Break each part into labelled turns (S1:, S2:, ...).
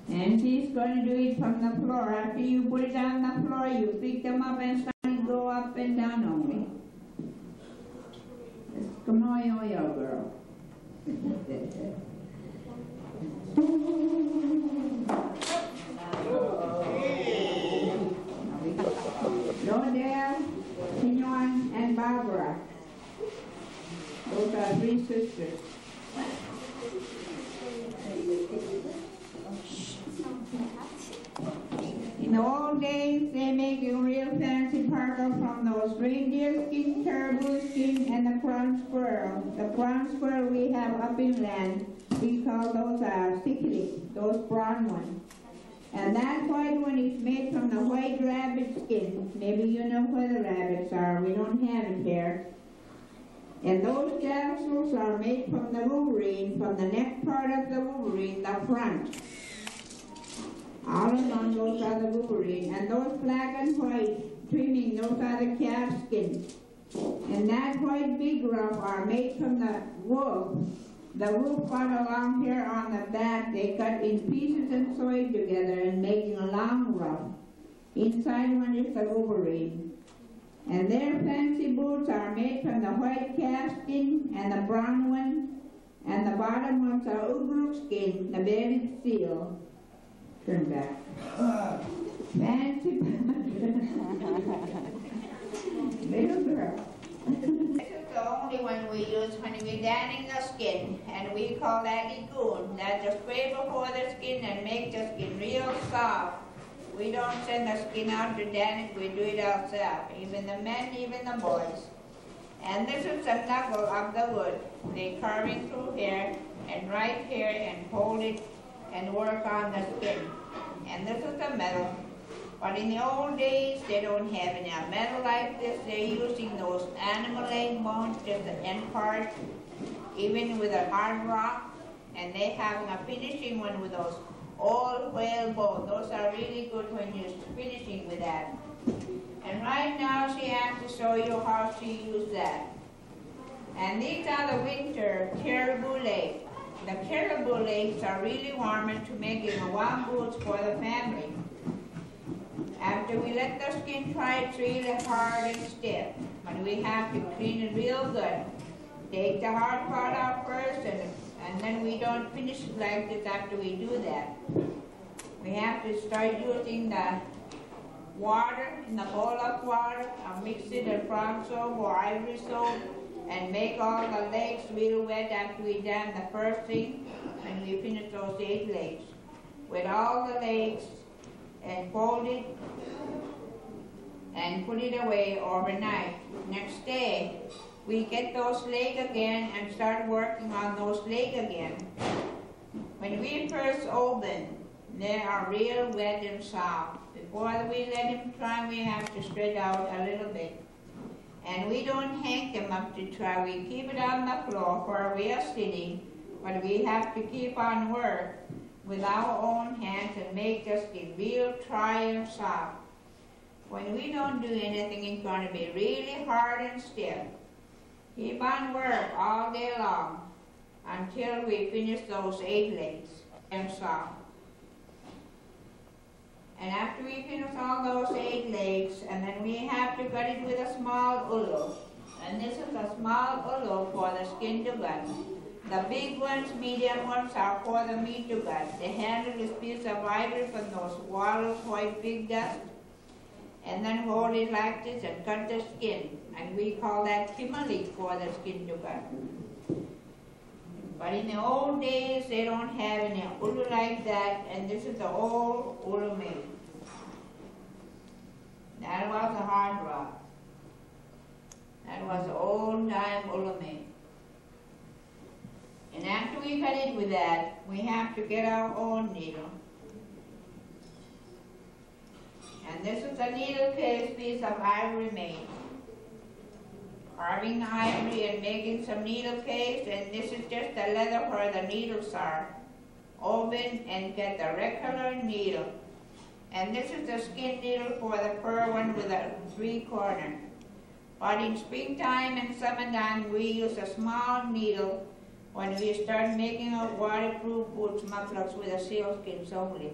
S1: And she's going to do it from the floor. After you put it on the floor, you pick them up and start to go up and down only. Come on, yo, girl. Lordell, Pignon, and Barbara. Those are 3 sisters. In the old days, they make a real fancy parka from those reindeer skin, caribou skin, and the crown squirrel. The crown squirrel we have up inland, we call those stickily, those brown ones. And that white one is made from the white rabbit skin. Maybe you know where the rabbits are. We don't have it here. And those tassels are made from the wolverine, from the neck part of the wolverine, the front. All along those are the wolverine. And those black and white trimming, those are the calf skin. And that white big ruff are made from the wolf. The wolf part along here on the back, they cut in pieces and sew it together and making a long ruff. Inside one is the wolverine. And their fancy boots are made from the white calf skin and the brown one, and the bottom ones are ugruk skin, the bearded seal. Turn back. Fancy little girl. This is the only one we use when we're tanning the skin, and we call that lagoon. That's a spray before the skin and make the skin real soft. We don't send the skin out to tan it, we do it ourselves, even the men, even the boys. And this is the knuckle of the wood. They carve it through here and right here and hold it and work on the skin. And this is the metal. But in the old days, they don't have any metal like this. They're using those animal leg bones, just the end part, even with a hard rock. And they have a finishing one with those old whale bones. Those are really good when you're finishing with that. And right now, she has to show you how she used that. And these are the winter caribou legs. The caribou legs are really warm to making warm boots for the family. After we let the skin dry, it's really hard and stiff. But we have to clean it real good. Take the hard part out first, and then we don't finish it like this after we do that. We have to start using the water, in the bowl of water, and mix it in frog soap or ivory soap, and make all the legs real wet after we done the first thing, and we finish those 8 legs. With all the legs, and fold it, and put it away overnight. Next day, we get those legs again and start working on those legs again. When we first open, they are real wet and soft. Before we let them dry, we have to spread out a little bit. And we don't hang them up to dry. We keep it on the floor where we are sitting, but we have to keep on work with our own hands and make the skin real dry and soft. When we don't do anything, it's going to be really hard and stiff. Keep on work all day long until we finish those 8 legs and soft. And after we finish all those 8 legs, and then we have to cut it with a small ulu. And this is a small ulu for the skin to gut. The big ones, medium ones, are for the meat to gut. The handle is piece of ivory from those wattles, white big dust. And then hold it like this and cut the skin. And we call that kimali for the skin to cut. But in the old days, they don't have any ulu like that, and this is the old ulu made. That was a hard rock. That was the old time ulu made. And after we cut it with that, we have to get our own needle. And this is a needle case piece of ivory made. Carving ivory and making some needle case, and this is just the leather where the needles are. Open and get the regular needle. And this is the skin needle for the fur one with a 3-corner. But in springtime and summertime, we use a small needle when we start making our waterproof boots, mufflers with a sealskins only.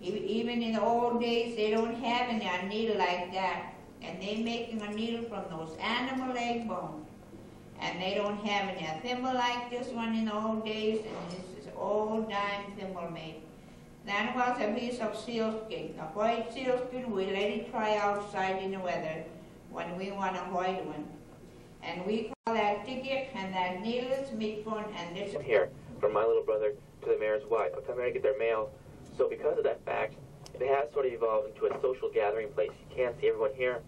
S1: Even in the old days, they don't have any needle like that. And they're making a needle from those animal leg bones. And they don't have any a thimble like this one in the old days, and this is old dime thimble made. That was a piece of sealskin, a white sealskin. We let it dry outside in the weather when we want a white one. And we call that ticket, and that needle is midbone, and this is
S2: here from my little brother to the mayor's wife. I come here to get their mail. So because of that fact, it has sort of evolved into a social gathering place. You can't see everyone here,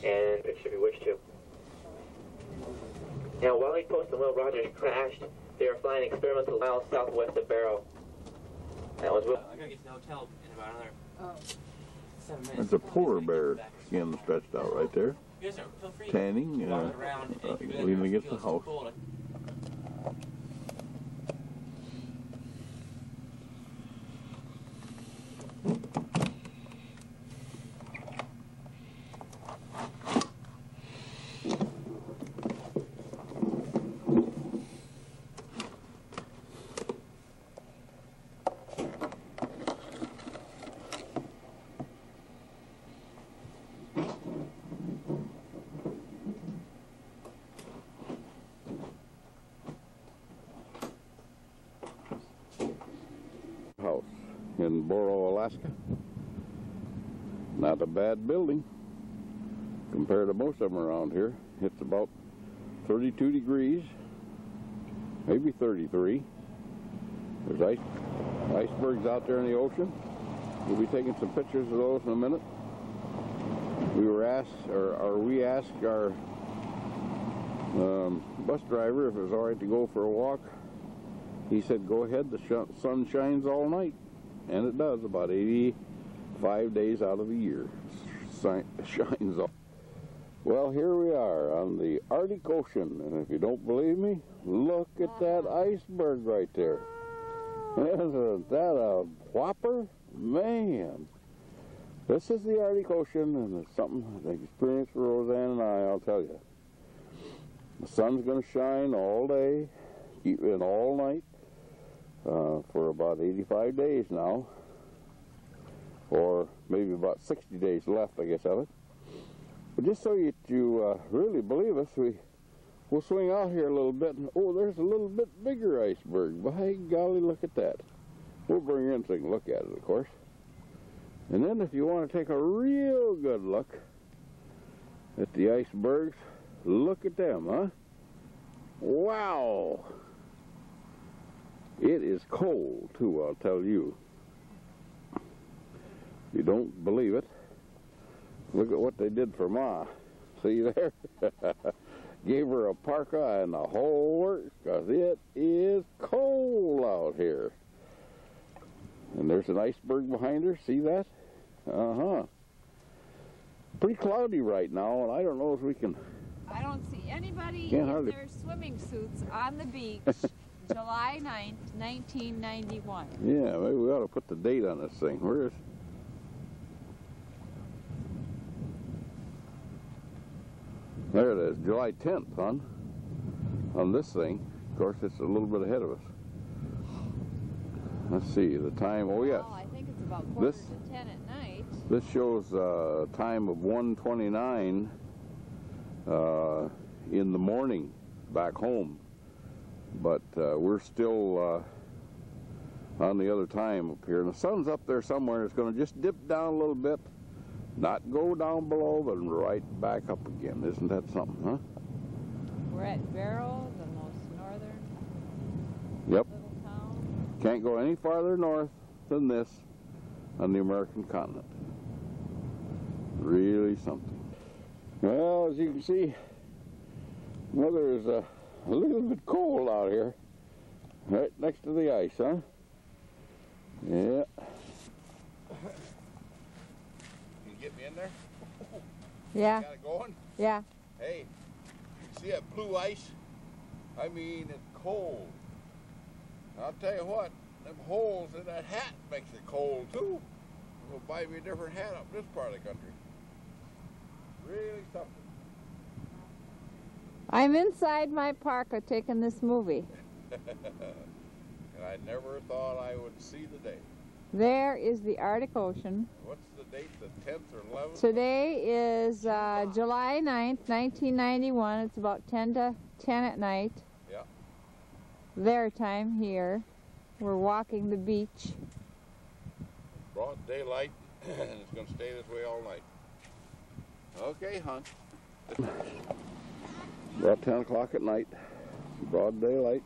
S2: and picture if you wish to. Now, Wally Post and Will Rogers crashed. They were flying experimental miles southwest of Barrow. That was
S3: I gotta get to the hotel in about another 7 minutes.
S4: That's a polar bear skin stretched out right there.
S3: Yes, sir. Feel free
S4: Tanning,
S3: to walk around
S4: leaning against the house.
S3: Cool.
S4: House in Boro, Alaska. Not a bad building compared to most of them around here. It's about 32 degrees, maybe 33. There's icebergs out there in the ocean. We'll be taking some pictures of those in a minute. We were asked, or we asked our bus driver if it was all right to go for a walk. He said, go ahead, the sun shines all night. And it does, about 85 days out of the year. Shines all. Well, here we are on the Arctic Ocean. And if you don't believe me, look at that iceberg right there. Isn't that a whopper? Man. This is the Arctic Ocean, and it's something, the experience for Roseanne and I'll tell you. The sun's going to shine all day, and all night. For about 85 days now, or maybe about 60 days left, I guess, of it. But just so you really believe us, we'll swing out here a little bit, and oh, there's a little bit bigger iceberg. By golly, look at that. We'll bring her in so you can look at it, of course. And then if you want to take a real good look at the icebergs, look at them, huh? Wow! It is cold, too, I'll tell you. If you don't believe it, look at what they did for Ma. See there? Gave her a parka and the whole works, because it is cold out here. And there's an iceberg behind her. See that? Uh-huh. Pretty cloudy right now, and I don't know if we can...
S5: I don't see anybody in their swimming suits on the beach. July 9th, 1991.
S4: Yeah, maybe we ought to put the date on this thing. Where is... There it is, July 10th, on this thing. Of course, it's a little bit ahead of us. Let's see, the time, oh yes.
S5: Well, I think it's about quarter to 10 at night.
S4: This shows a time of 1:29 in the morning back home. But we're still on the other time up here. And the sun's up there somewhere. It's going to just dip down a little bit, not go down below, but right back up again. Isn't that something, huh?
S5: We're at Barrow, the most northern
S4: little
S5: town.
S4: Can't go any farther north than this on the American continent. Really something. Well, as you can see, weather is a little bit cold out here, right next to the ice, huh? Yeah.
S6: Can you get me in there?
S5: Yeah.
S6: You got it going?
S5: Yeah.
S6: Hey, you see that blue ice? I mean, it's cold. I'll tell you what, them holes in that hat makes it cold too. We'll buy me a different hat up this part of the country. Really something.
S5: I'm inside my parka taking this movie.
S6: And I never thought I would see the day.
S5: There is the Arctic Ocean.
S6: What's the date, the 10th or 11th?
S5: Today is July 9th, 1991. It's about 10 to 10 at night.
S6: Yeah.
S5: Their time here. We're walking the beach.
S6: Broad daylight, and it's going to stay this way all night. Okay, hon.
S4: About 10 o'clock at night. Broad daylight.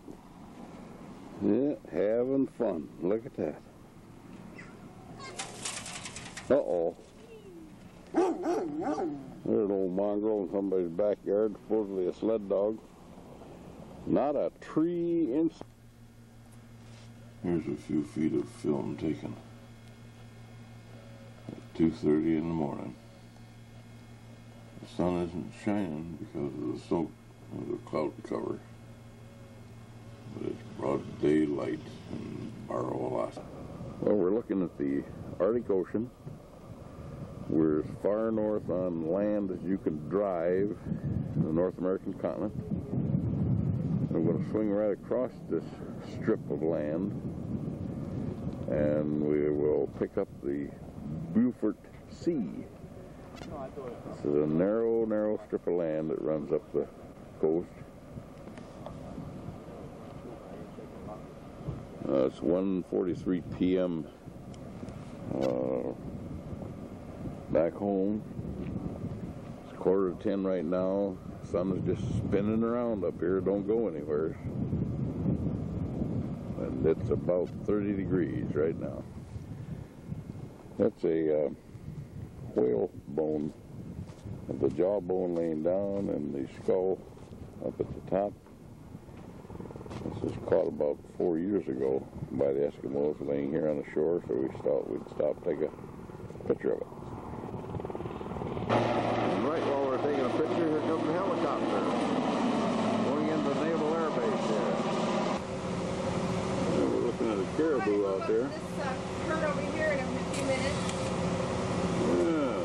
S4: Yeah, having fun. Look at that. Uh-oh. There's an old mongrel in somebody's backyard, supposedly a sled dog. Not a tree in... Here's a few feet of film taken at 2:30 in the morning. The sun isn't shining because of the soak of the cloud cover. But it's broad daylight in Barrow, Alaska. Well, we're looking at the Arctic Ocean. We're as far north on land as you can drive in the North American continent. I'm going to swing right across this strip of land, and we will pick up the Beaufort Sea. This is a narrow, narrow strip of land that runs up the coast. It's 1:43 p.m. Back home. It's 9:45 right now. The sun is just spinning around up here. Don't go anywhere. And it's about 30 degrees right now. That's a whale bone of the jawbone laying down and the skull up at the top. This was caught about 4 years ago by the Eskimos laying here on the shore, so we'd stop, take a picture of it. And right while we're taking a picture, here comes the helicopter going into the Naval Air Base here. And we're looking at a caribou out there.
S5: This herd over here in a few minutes.
S4: Yeah,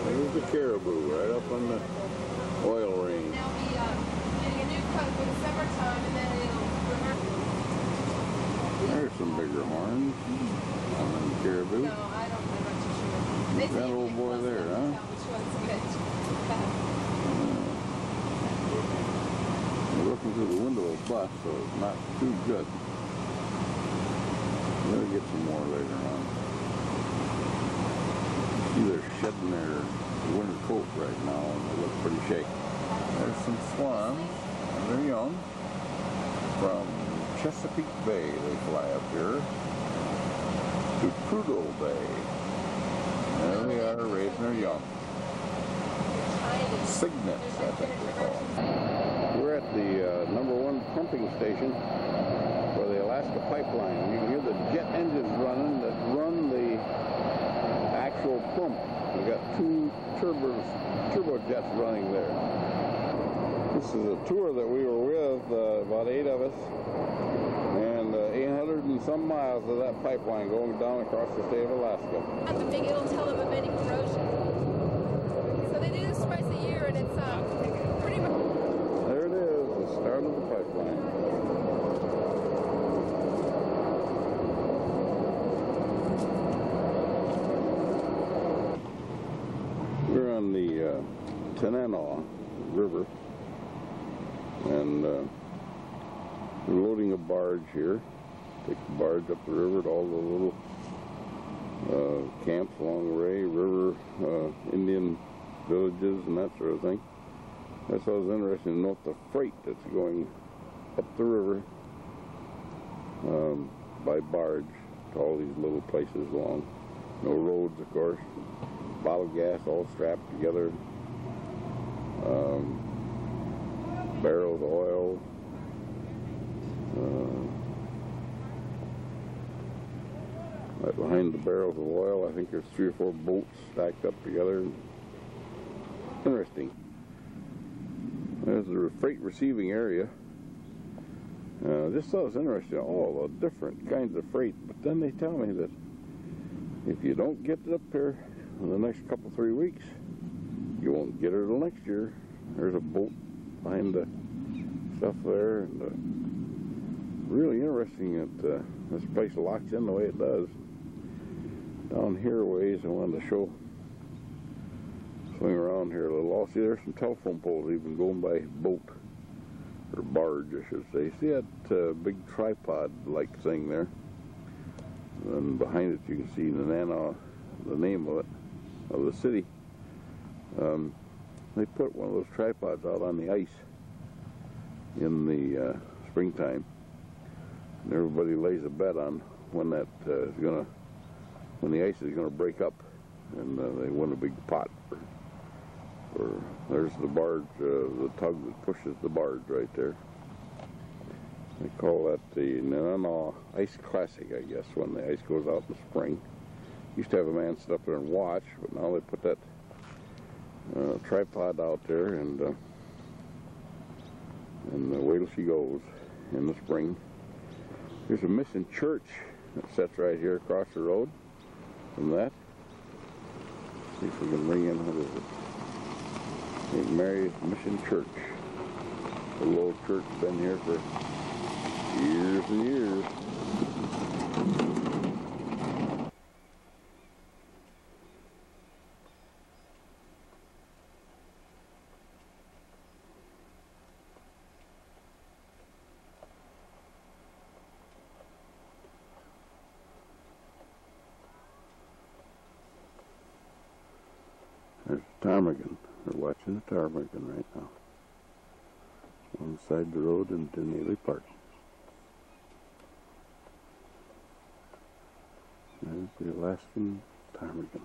S4: there's the caribou right up on the oil range.
S5: They'll be getting a new coat for the summertime, and then it'll revert.
S4: There's some bigger horns on the caribou.
S5: No, I'm not too sure.
S4: That old boy there, huh?
S5: Which one's which?
S4: We're looking through the window of the bus, so it's not too good. We'll get some more later on. See, they're shedding their winter coat right now, and they look pretty shaky. There's some swans, and they're young. From Chesapeake Bay, they fly up here to Prudhoe Bay. There they are, raising their young. Cygnets, I think they call them. We're at the #1 pumping station for the Alaska pipeline. You can hear the jet engines running that run the actual pump. We've got two turbojets running there. This is a tour that we were with, about 8 of us, and 800 and some miles of that pipeline going down across the state of Alaska.
S5: The big, it'll tell them of any corrosion. So they do this twice a year, and it's pretty much.
S4: There it is, the start of the pipeline. We're on the Tanana River, and we're loading a barge here. Take the barge up the river to all the little camps along the way, river, Indian villages and that sort of thing. That's what was interesting to note, the freight that's going up the river by barge to all these little places along. No roads, of course. Bottled gas all strapped together. Barrels of oil. Right behind the barrels of oil, I think there's 3 or 4 boats stacked up together. Interesting. There's the freight receiving area. This was interesting, all the different kinds of freight. But then they tell me that if you don't get it up here in the next couple, 3 weeks, you won't get it till next year. There's a boat behind the stuff there, and really interesting that this place locks in the way it does. Down here a ways, I wanted to show, swing around here a little. Oh, see, there's some telephone poles even going by boat, or barge, I should say. See that big tripod-like thing there? And behind it you can see the name of it, of the city. They put one of those tripods out on the ice in the springtime, and everybody lays a bet on when that when the ice is gonna break up, and they win a big pot. Or there's the barge, the tug that pushes the barge right there. They call that the Nanana Ice Classic, I guess, when the ice goes out in the spring. Used to have a man sit up there and watch, but now they put that tripod out there, and wait till she goes in the spring. There's a missing church that sits right here across the road from that. See if we can bring in, what is it? St. Mary's Mission Church. The little church has been here for years and years. There's the ptarmigan. We're watching the ptarmigan right now. On the side of the road in Denaley Park. There's the Alaskan ptarmigan.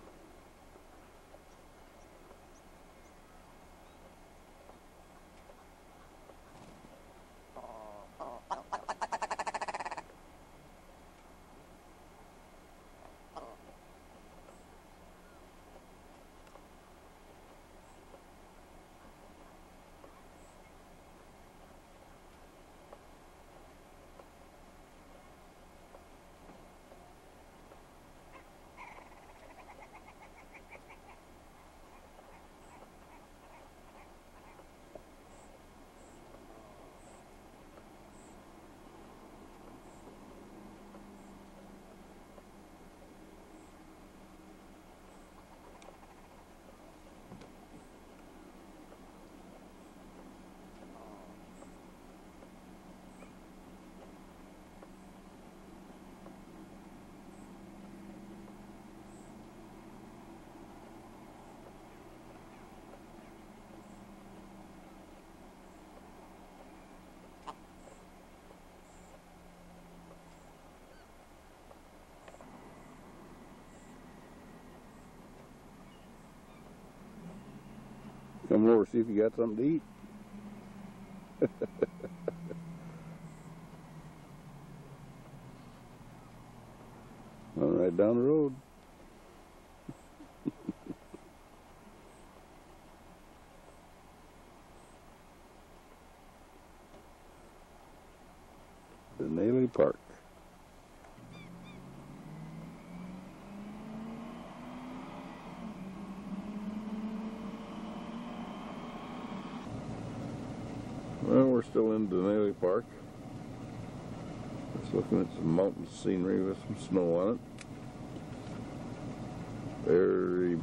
S4: Come over, see if you got something to eat. Run right down the road. Denaley Park. Well, we're still in Denaley Park. Just looking at some mountain scenery with some snow on it. There's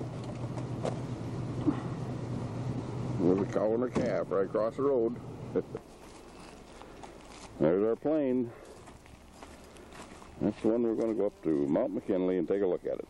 S4: a cow and a calf right across the road. There's our plane. That's the one we're going to go up to Mount McKinley and take a look at it.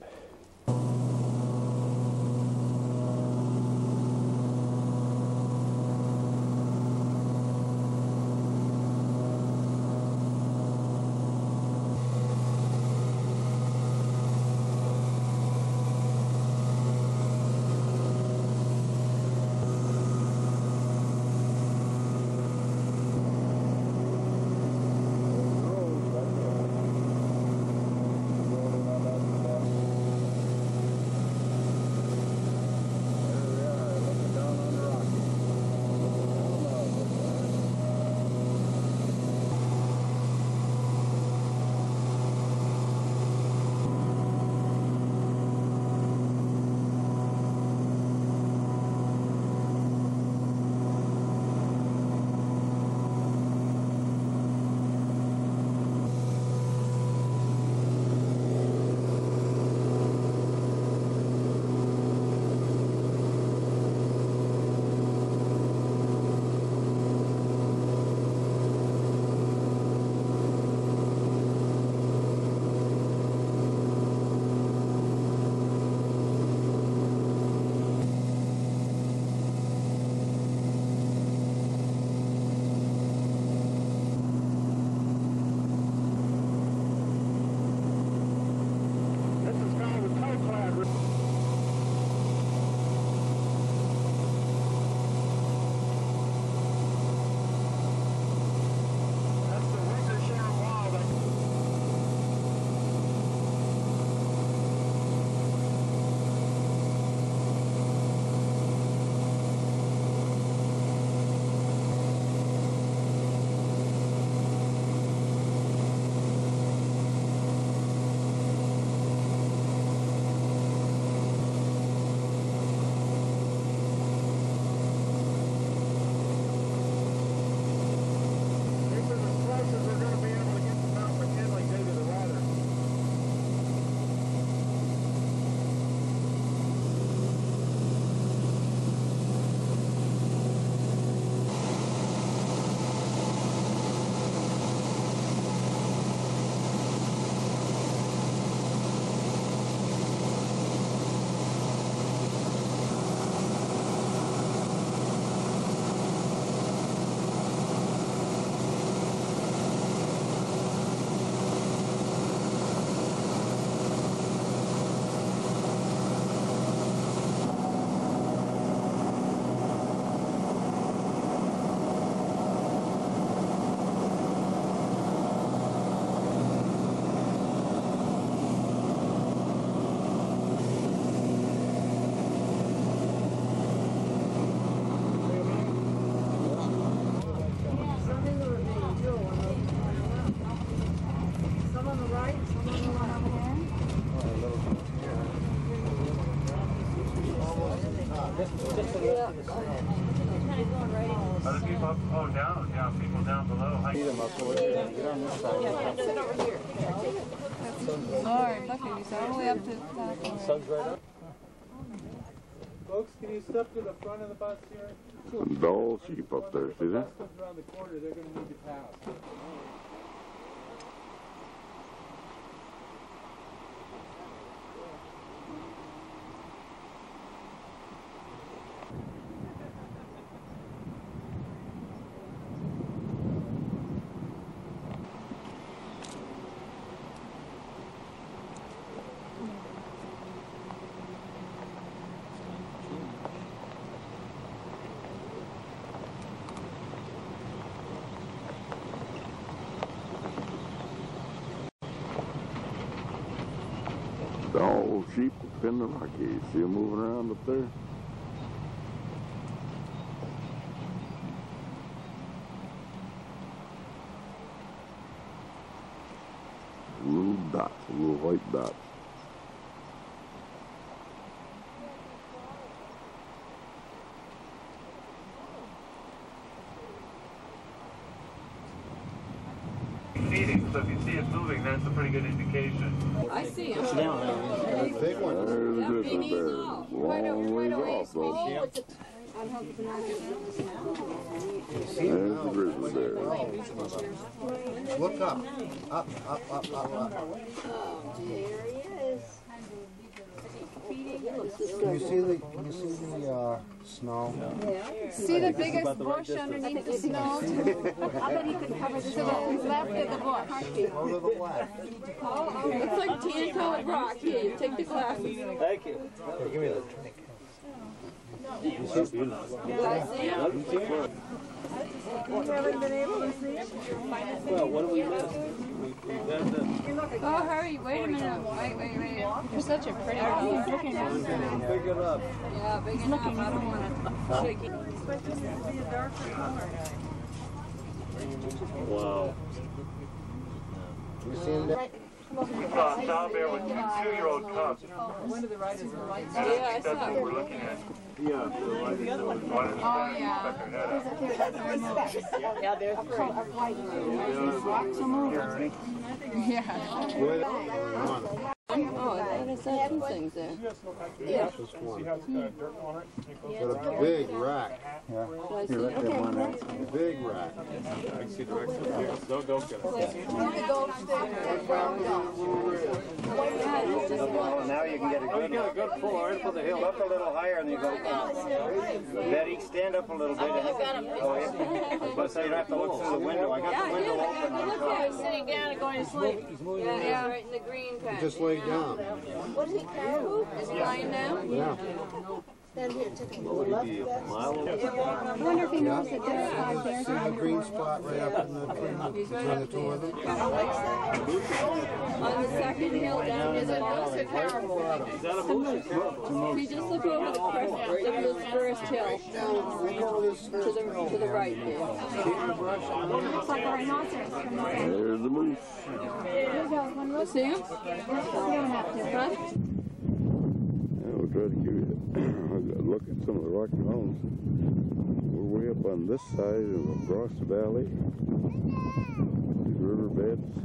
S7: Other people up, oh, down, yeah, people down below.
S8: Get on this side.
S5: Sit over here. Lord, look at you, all the way up to the top.
S8: Sun's right up.
S7: Folks, can you step to the front of the bus here?
S4: Some dull sheep up there, see that?
S7: If the bus comes around the corner, they're going to need to pass.
S4: Dull sheep up in the Rockies. See them moving around up there? Little dots, little white dots.
S7: Feeding, so if you see it moving, that's a pretty good indication.
S5: I see him.
S8: Big one.
S4: There's a grizzly bear. Long ways off, though. There's the grizzly bear.
S8: Look up. Up, up, up, up, up.
S9: Oh, there he is.
S8: Can you see the snow?
S9: Yeah.
S5: See the biggest bush underneath the snow?
S9: I bet he could cover the
S5: To the left of the bush.
S8: Go to the left.
S9: Oh, it's like tan-colored rock. Here, you take the glasses.
S8: Thank you. Here, give me the drink.
S9: You haven't been able to see it?
S8: Well, what do we miss?
S5: Oh, hurry, wait a minute. Wait. You're such a pretty color.
S8: Pick it up.
S5: Yeah, big enough. I don't want to shake it.
S8: Wow. You seen that?
S7: We saw a sow bear with two 2-year-old cubs.
S5: One to the right is the light.
S7: And I think that's what we're looking at.
S8: Yeah.
S7: One is
S5: Oh, yeah.
S9: Yeah, there's
S5: Yeah.
S9: Oh, that is two things there.
S8: Yeah. Just one. But a big rack. Yeah. Here, let that one out. Big rack.
S7: I can see directions. Don't get it.
S10: Now you can get a good, pull right up on the hill. Up a little higher and you go. Betty, stand up a little bit. But so you don't have to look through the window. I got the window open.
S9: Look at him sitting down and going to sleep. Yeah, right in the green patch.
S8: Just lay down.
S9: What is he, caribou? Is he lying down?
S8: Yeah.
S9: Stand here, take a look.
S8: I
S9: wonder if he knows that there are 5 bears
S8: See the green spot right up in the tree between the two of them?
S9: on the second hill down in the bottom. If you just look over the first hill, to the right there. Looks like a rhinoceros.
S4: There's the moose.
S9: You see him? Huh?
S4: We'll try to give you a look at some of the Rocky Mountains. We're way up on this side of across the valley. These riverbeds.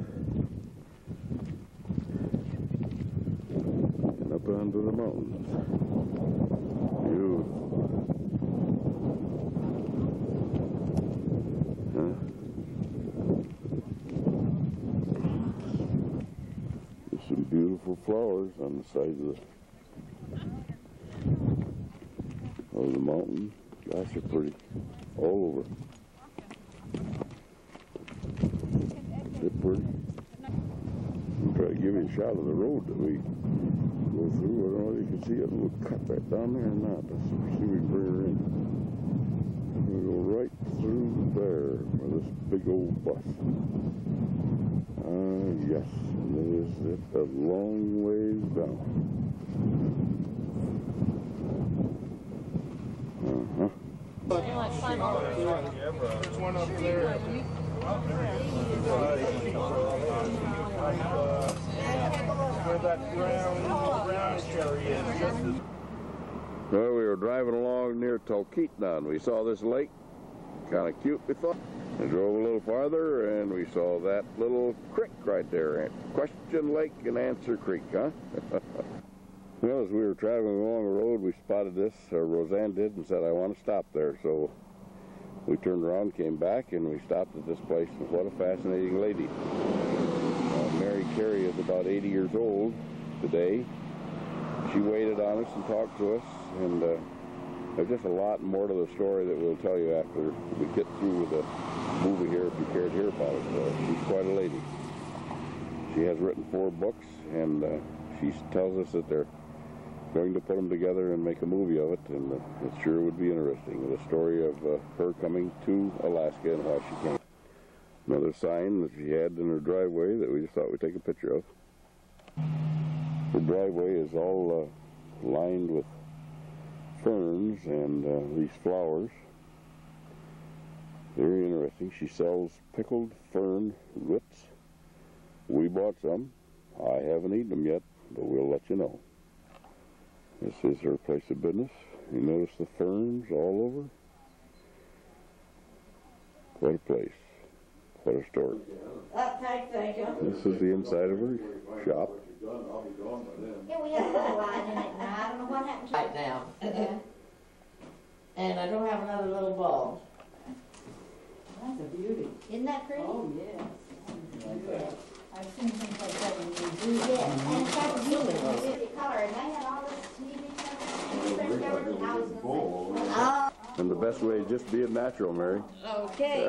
S4: And up onto the mountains. Beautiful. Huh? There's some beautiful flowers on the sides of the mountain. Gosh, they're pretty all over. They're pretty. We'll try to give you a shot of the road that we go through. I don't know if you can see it. We'll cut right down there or not. Let's see if we can bring her in. We'll go right through there with this big old bus. Yes, and it's a long ways down.
S6: There's one up there. Where that brown cherry is.
S4: Well, we were driving along near Talkeetna, and we saw this lake. Kind of cute, we thought. We drove a little farther, and we saw that little creek right there. Question Lake and Answer Creek, huh? Well, as we were traveling along the road, we spotted this, or Rosanne did, and said, I want to stop there. So we turned around, came back, and we stopped at this place. And what a fascinating lady. Mary Carey is about 80 years old today. She waited on us and talked to us, and there's just a lot more to the story that we'll tell you after we get through with the movie here, if you care to hear about it. She's quite a lady. She has written 4 books, and she tells us that they're going to put them together and make a movie of it, and it sure would be interesting. The story of her coming to Alaska and how she came. Another sign that she had in her driveway that we just thought we'd take a picture of. Her driveway is all lined with ferns and these flowers. Very interesting. She sells pickled fern roots. We bought some. I haven't eaten them yet, but we'll let you know. This is her place of business. You notice the ferns all over? What a place. What a store. This is the inside of her shop.
S11: Yeah, we have a little line in it now. I don't know what happened to
S12: right now. And I don't have another little bulb.
S11: That's a beauty. Isn't that pretty?
S12: Oh, yes.
S11: I've seen things like that in museums. Yeah, and it's got a beauty color, and they had all this TV cover.
S4: And the best way is just being natural, Mary.
S12: Okay.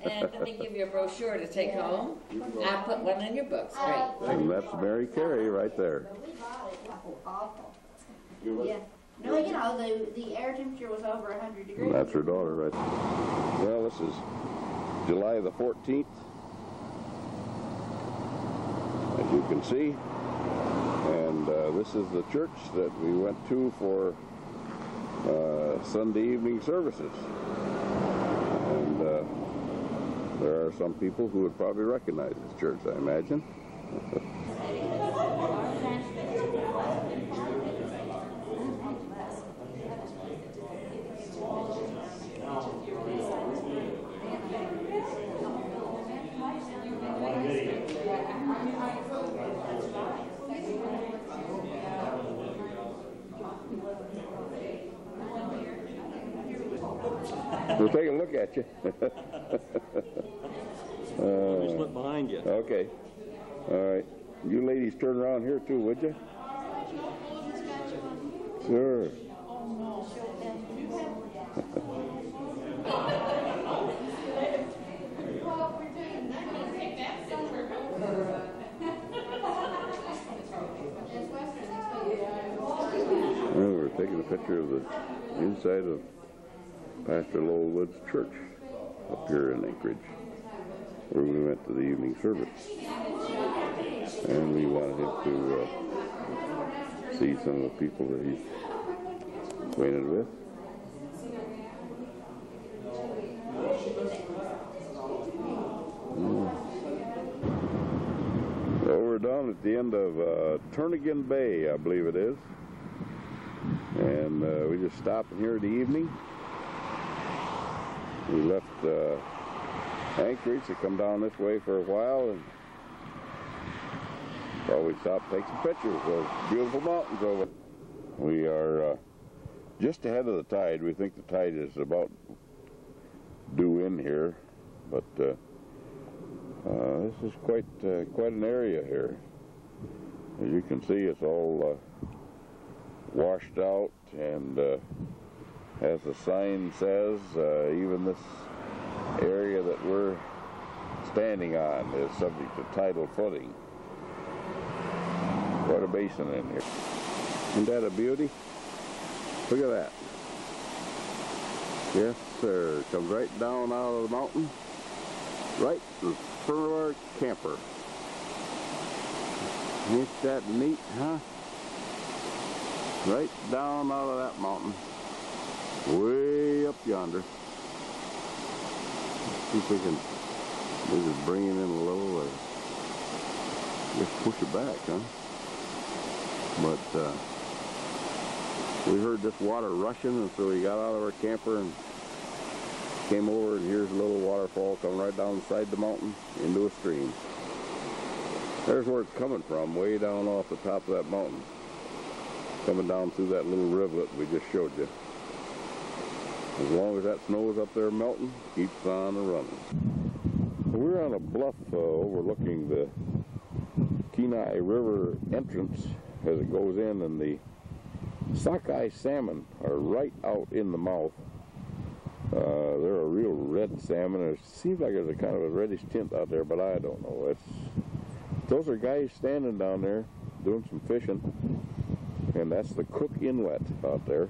S12: And let me give you a brochure to take home. I'll put one in your books. Great.
S4: And that's Mary Carey right there.
S11: Awful. Yeah. No, you know, the air temperature was over 100 degrees.
S4: And that's her daughter right there. Well, this is July the 14th. As you can see. And this is the church that we went to for Sunday evening services. And there are some people who would probably recognize this church, I imagine. We'll take a look at you.
S10: Just look behind you.
S4: Okay. All right. You ladies turn around here too, would you? Sure. Well, we're taking a picture of the inside of Pastor Lowellwood's church up here in Anchorage, where we went to the evening service. And we wanted him to see some of the people that he's acquainted with. So we're down at the end of Turnagain Bay, I believe it is. And we just stopped in here in the evening. We left Anchorage to come down this way for a while, and thought we'd stop and take some pictures of those beautiful mountains over. We are just ahead of the tide. We think the tide is about due in here, but this is quite an area here. As you can see, it's all washed out, and as the sign says, even this area that we're standing on is subject to tidal flooding. Quite a basin in here. Isn't that a beauty? Look at that. Yes, sir. Comes right down out of the mountain, right in front of our camper. Ain't that neat, huh? Right down out of that mountain. Way up yonder. Let's see if we can maybe bring it in a little or just push it back, huh? But We heard this water rushing, and so we got out of our camper and came over, and here's a little waterfall coming right down the side of the mountain into a stream. There's where it's coming from, way down off the top of that mountain. Coming down through that little rivulet we just showed you. As long as that snow is up there melting, keeps on running. We're on a bluff overlooking the Kenai River entrance as it goes in, and the sockeye salmon are right out in the mouth. They're a real red salmon. It seems like there's a kind of a reddish tint out there, but I don't know. Those are guys standing down there doing some fishing, and that's the Cook Inlet out there.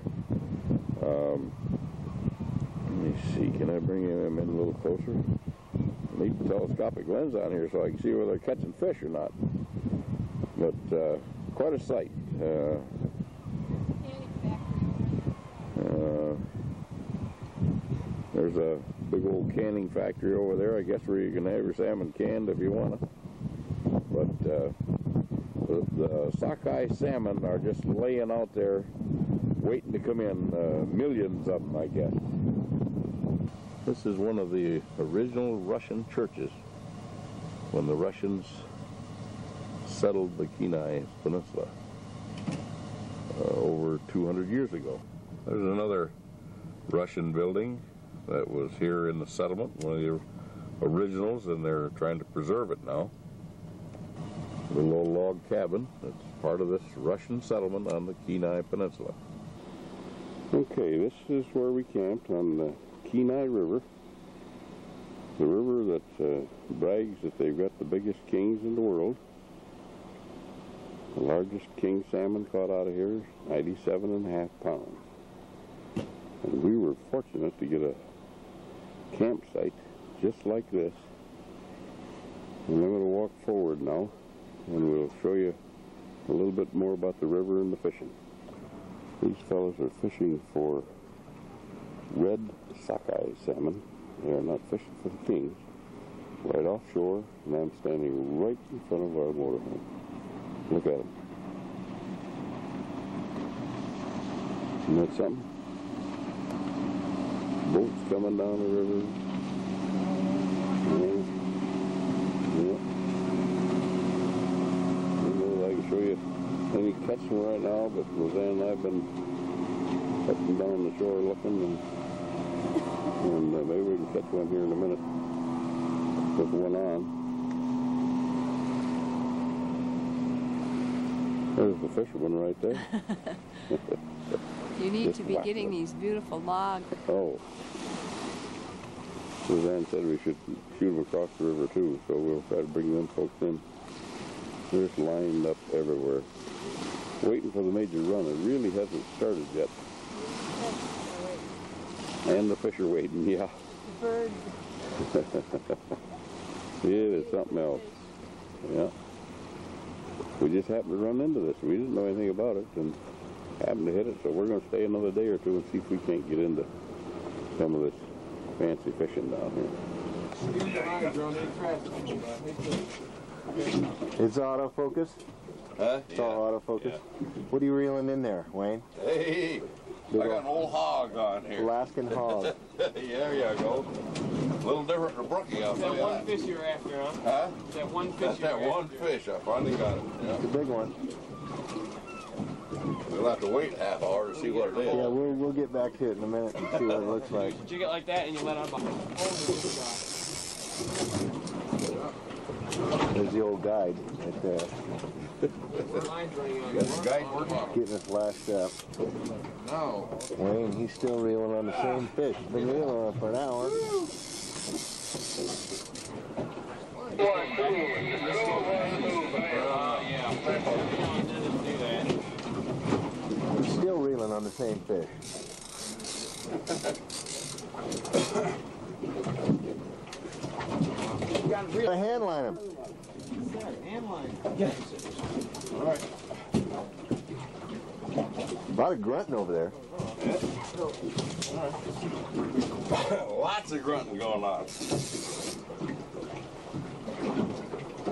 S4: Let me see, can I bring him in a little closer? I need a telescopic lens on here so I can see whether they're catching fish or not. But quite a sight. There's a big old canning factory over there, I guess, where you can have your salmon canned if you want to. But the sockeye salmon are just laying out there waiting to come in, millions of them, I guess. This is one of the original Russian churches when the Russians settled the Kenai Peninsula over 200 years ago. There's another Russian building that was here in the settlement, one of the originals, and they're trying to preserve it now. The little log cabin that's part of this Russian settlement on the Kenai Peninsula. Okay, this is where we camped on the Kenai River, the river that brags that they've got the biggest kings in the world. The largest king salmon caught out of here is 97.5 pounds. And we were fortunate to get a campsite just like this. And I'm going to walk forward now, and we'll show you a little bit more about the river and the fishing. These fellows are fishing for red sockeye salmon. They are not fishing for the kings. Right offshore, and I'm standing right in front of our motorhome. Look at them. Isn't that something? Boats coming down the river. Yeah. I don't know if I can show you any catching right now, but Rosanne and I have been up and down the shore looking, and maybe we can catch one here in a minute. Put one on. There's the fisherman right there.
S9: You need to be getting these beautiful logs.
S4: Oh. Rosanne said we should shoot them across the river too, so we'll try to bring them folks in. They're just lined up everywhere, waiting for the major run. It really hasn't started yet. And the fish are waiting, yeah.
S9: The birds.
S4: It is something else. Yeah. We just happened to run into this. We didn't know anything about it and happened to hit it, so we're going to stay another day or two and see if we can't get into some of this fancy fishing down here.
S8: It's autofocus?
S6: Huh?
S8: It's all autofocus. What are you reeling in there, Wayne?
S6: Hey, I got an old hog on here.
S8: Alaskan hog.
S6: Yeah, there you go. A little different than Brookie, I'll tell you
S3: one fish you're after, huh?
S6: Huh?
S3: That one fish.
S6: That's that one fish. I finally got it. Yeah.
S8: It's a big one.
S6: We'll have to wait half hour to see what it is.
S8: Yeah, we'll get back to it in a minute and see what it looks like.
S3: You jig it like that and you let out behind.
S8: There's the old guide right there. Getting us last step.
S6: No.
S8: Wayne, he's still reeling on the same fish. Been reeling on it for an hour. Still reeling on the same fish. I hand line him.
S3: Yes.
S6: All right.
S8: A lot of grunting over there.
S6: Lots of grunting going on.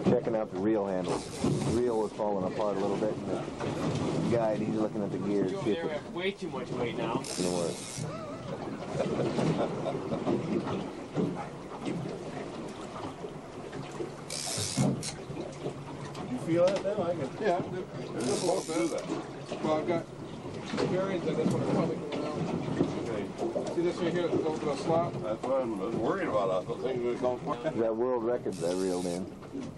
S8: Checking out the reel handle. The reel was falling apart a little bit.
S13: guide. He's looking at the gears.
S3: You over there have way too much weight now.
S13: No work.
S8: You feel that then? I can.
S6: Yeah, they're supposed to do that. Well, I've got bearings on this one. Probably going out. Okay. See this right here? It's going to a slot.
S8: That's what I'm worried about. I thought things would go far.
S13: That world record that reeled in.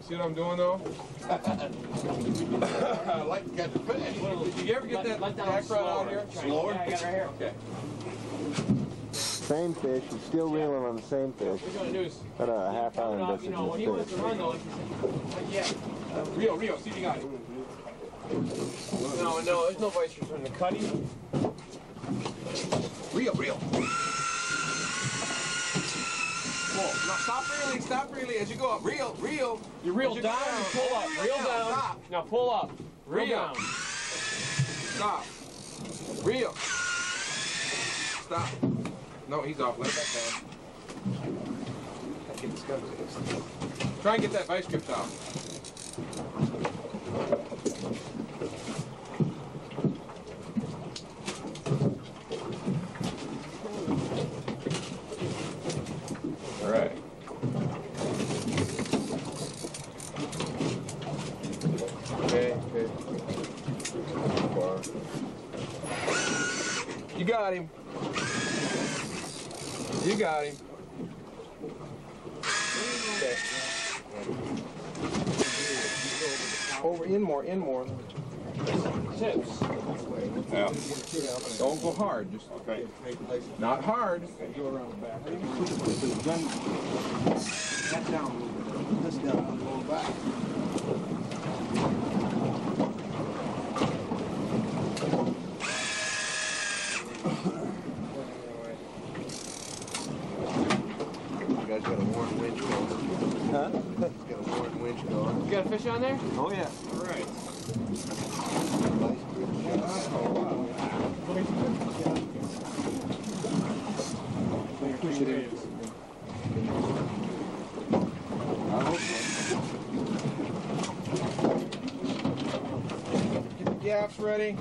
S6: See what I'm doing though? I like to catch a fish. Did you ever get that back rod out here?
S8: Slower?
S6: Yeah, I got it right here. Okay.
S13: Same fish. He's still reeling on the same fish. But a half hour distance.
S3: You know, when he wants to run though, yeah.
S6: Rio, see if you got it.
S3: No, there's no vice from the cutting.
S6: Rio. Whoa, now stop reeling as you go up. Reel.
S3: You reel down, you pull up. Reel down.
S6: Stop.
S3: Now pull up. Reel down.
S6: Stop. Reel. Stop. No, he's off. Let that down. Try and get that vice grip out. All right. Okay. You got him. Okay. Over, in more. Tips.
S8: Yeah.
S6: Don't go hard. Just
S8: Okay.
S6: not hard. Go around the back. That down a little bit. This down. Go back. You guys got a worn winch going.
S13: Huh?
S6: Got a worn winch going.
S3: You got a fish on there?
S13: Oh yeah.
S3: All right.
S6: Push it in. Get the gaps ready.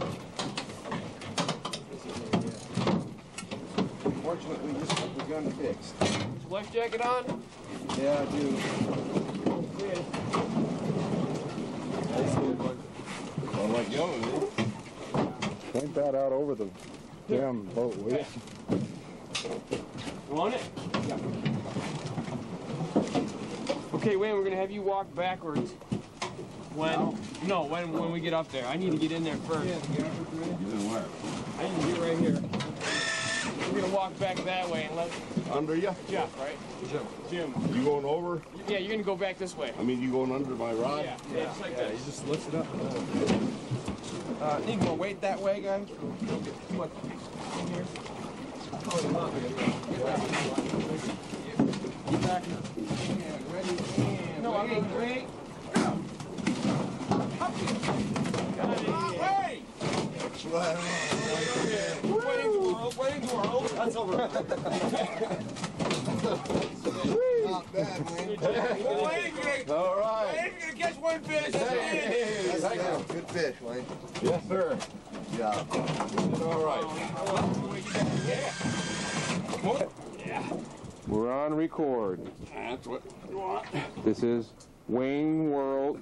S6: Fortunately, we just got the gun fixed.
S3: Is your life jacket on?
S6: Yeah, I do.
S8: I like yelling.
S4: Point that out over the damn boat, will you?
S3: You want it? Yeah. Okay, Wayne, we're gonna have you walk backwards. When we get up there. I need to get in there first.
S8: You didn't wear it.
S3: I need to get right here. We're gonna walk back that way and let
S8: Under you?
S3: Jeff, right? Jim.
S8: You going over?
S3: Yeah, you're gonna go back this way.
S8: I mean, you going under my rod?
S3: Yeah, just like that.
S6: You just lift it up. Need more weight that way, guys? Don't get too much in here. Get back. And ready, and no, wait. Wait! Waiting to world. That's over. Not bad, Wayne.
S8: All right.
S6: Wayne's gonna catch one fish. That's good fish, Wayne.
S8: Yes, sir.
S6: Yeah.
S8: All right.
S6: Yeah.
S14: We're on record.
S8: That's what you want.
S14: This is Wayne World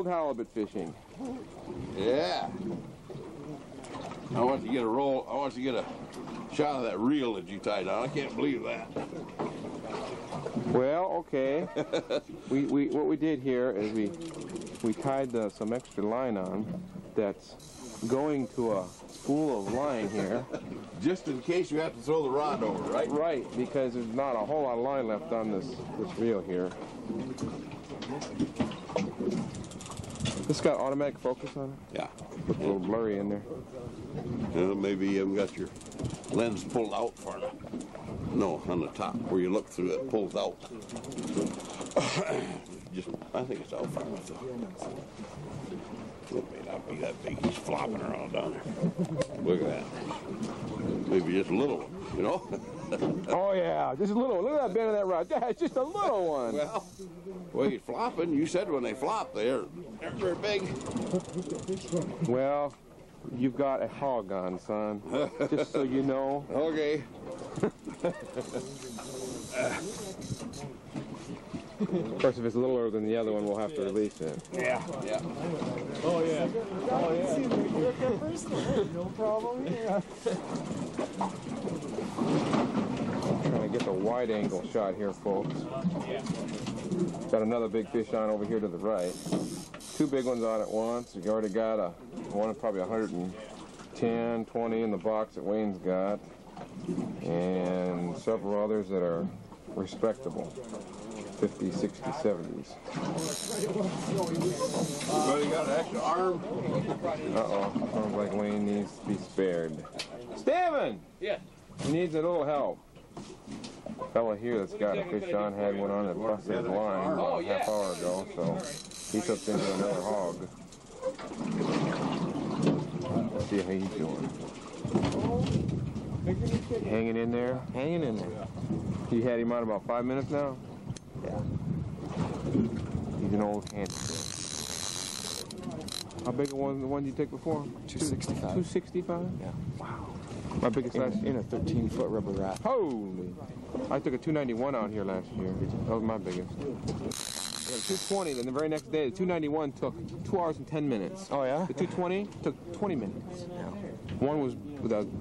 S14: halibut fishing.
S8: Yeah. I want to get a roll. I want to get a shot of that reel that you tied on. I can't believe that.
S14: Well, okay. What we did here is we tied some extra line on that's going to a spool of line here.
S8: Just in case you have to throw the rod over, right?
S14: Right, because there's not a whole lot of line left on this reel here. This got automatic focus on it?
S8: Yeah.
S14: Looks a little blurry in there.
S8: Well, maybe you haven't got your lens pulled out far enough. No, on the top, where you look through it, pulls out. I think it's out far enough, though. It may not be that big. He's flopping around down there. Look at that. Maybe just a little one, you know?
S14: Oh yeah, just a little. Look at that bend of that rod. That's just a little one.
S4: Well, well, you're flopping. You said when they flop, they're very big.
S14: Well, you've got a hog on, son. Just so you know.
S4: Okay.
S14: Of course, if it's littler than the other one, we'll have to release it.
S3: Yeah.
S4: Yeah.
S3: Oh, yeah. Oh, yeah. No problem. Yeah.
S14: Trying to get the wide angle shot here, folks. Got another big fish on over here to the right. Two big ones on at once. You already got one probably 110, 20 in the box that Wayne's got, and several others that are respectable. 50s, 60s, 70s.
S4: Everybody got an extra arm?
S14: Uh-oh. Sounds like Wayne needs to be spared. Steven!
S3: Yeah.
S14: He needs a little help. Fella here that's got a fish on had one on that busted his line about a half hour ago, so he took into another hog. Let's see how he's doing. Hanging in there?
S13: Hanging in there.
S14: You had him on about 5 minutes now?
S13: Yeah.
S14: He's an old handy. How big was the one you took before?
S13: 265.
S14: 265?
S13: Yeah.
S14: Wow. My biggest size?
S13: In a 13-foot rubber raft.
S14: Holy! I took a 291 out here last year. That was my biggest. Yeah, 220, then the very next day, the 291 took 2 hours and 10 minutes.
S13: Oh, yeah?
S14: The 220 took 20 minutes.
S13: Yeah.
S14: One was,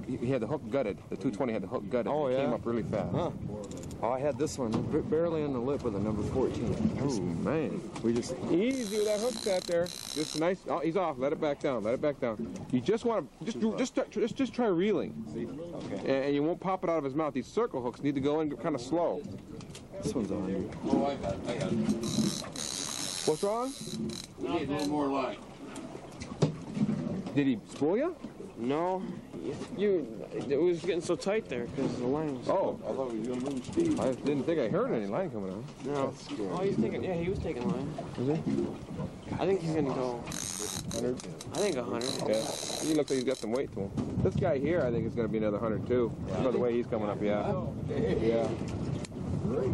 S14: he had the hook gutted. The 220 had the hook gutted.
S13: Oh,
S14: It
S13: yeah?
S14: came up really fast.
S13: Huh. Oh, I had this one barely on the lip with a number 14.
S14: Oh, man.
S13: We just...
S14: Easy with that hook set there. Just nice. Oh, he's off. Let it back down. Let it back down. You just want to, just try reeling.
S13: Okay.
S14: And you won't pop it out of his mouth. These circle hooks need to go in kind of slow.
S13: This one's 100.
S4: Oh, I got it.
S14: What's wrong?
S4: We need a little more line.
S14: Did he spool you?
S3: No. It was getting so tight there because the line was...
S14: Oh.
S4: I thought we were going to move speed.
S14: I didn't think I heard any line coming out.
S3: No. Oh, he was taking line.
S14: Is he?
S3: I think he's going to go...
S14: 100?
S3: I think 100.
S14: Yeah. He looks like he's got some weight to him. This guy here, I think, is going to be another 100 too. Yeah. By the way he's coming up, yeah. Yeah.
S4: Great.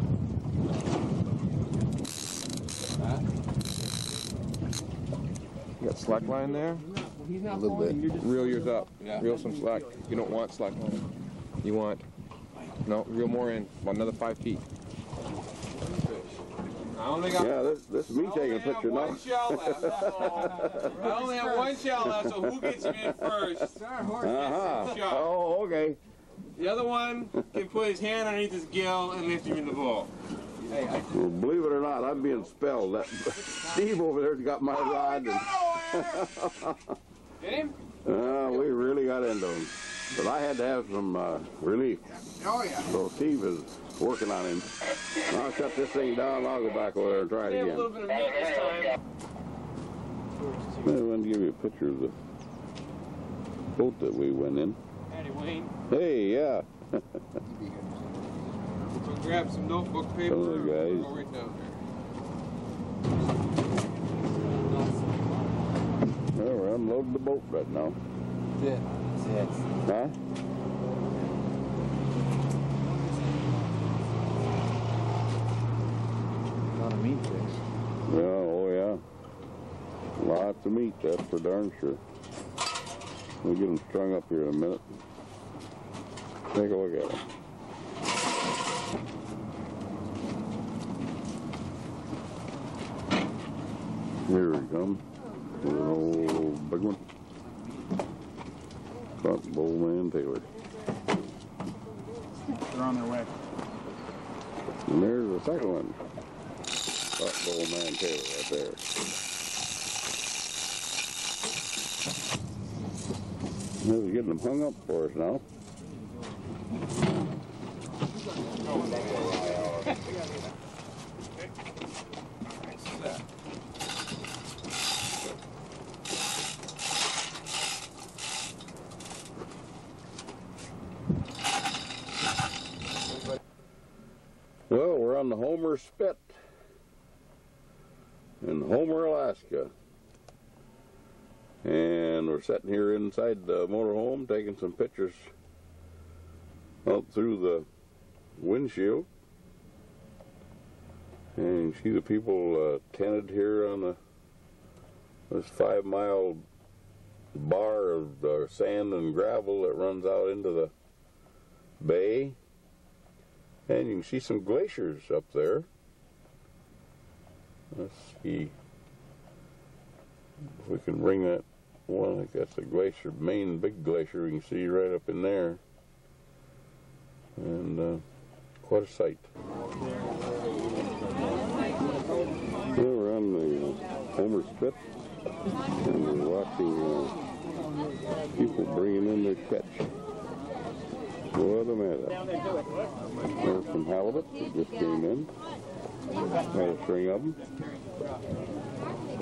S14: You got slack line there?
S4: A little bit.
S14: Reel yours up.
S4: Yeah.
S14: Reel some slack. You don't want slack line. You want... No, reel more in. About another 5 feet.
S3: I only got...
S4: Yeah, this is me taking a picture now.
S3: one shell left. I only have one shell left, so who gets him in first?
S4: Uh-huh. Oh, okay.
S3: The other one can put his hand underneath his gill and lift him in the bowl.
S4: Well, believe it or not, I'm being spelled. That Steve over there's got my rod. And
S3: Get him?
S4: we really got into him. But I had to have some relief.
S6: Oh, yeah.
S4: So Steve is working on him. I'll shut this thing down and I'll go back over there and try it
S3: A
S4: again.
S3: little bit of meat this time.
S4: I wanted to give you a picture of the boat that we went in.
S3: Howdy, Wayne.
S4: Hey, yeah.
S3: So grab some notebook paper
S4: Some of the guys.
S3: and go right down there.
S4: Well, we're unloading the boat right now.
S13: Yeah.
S4: Huh?
S13: A lot of meat fish.
S4: Yeah, oh yeah. Lots of meat, that's for darn sure. We'll get them strung up here in a minute. Take a look at them. Here he comes. With an old big one. Caught Wayne and Taylor.
S3: They're on their way.
S4: And there's the second one. Caught Wayne and Taylor right there. We're getting them hung up for us now. Well, we're on the Homer Spit in Homer, Alaska. And we're sitting here inside the motorhome taking some pictures out through the windshield. And you see the people tented here on this 5-mile bar of sand and gravel that runs out into the bay. And you can see some glaciers up there. Let's see if we can bring that one. I think that's the glacier, main big glacier we can see right up in there. And quite a sight. Well, we're on the Homer Spit, and we're watching people bringing in their catch. What a matter. There's some halibut that just came in. Got a string of them.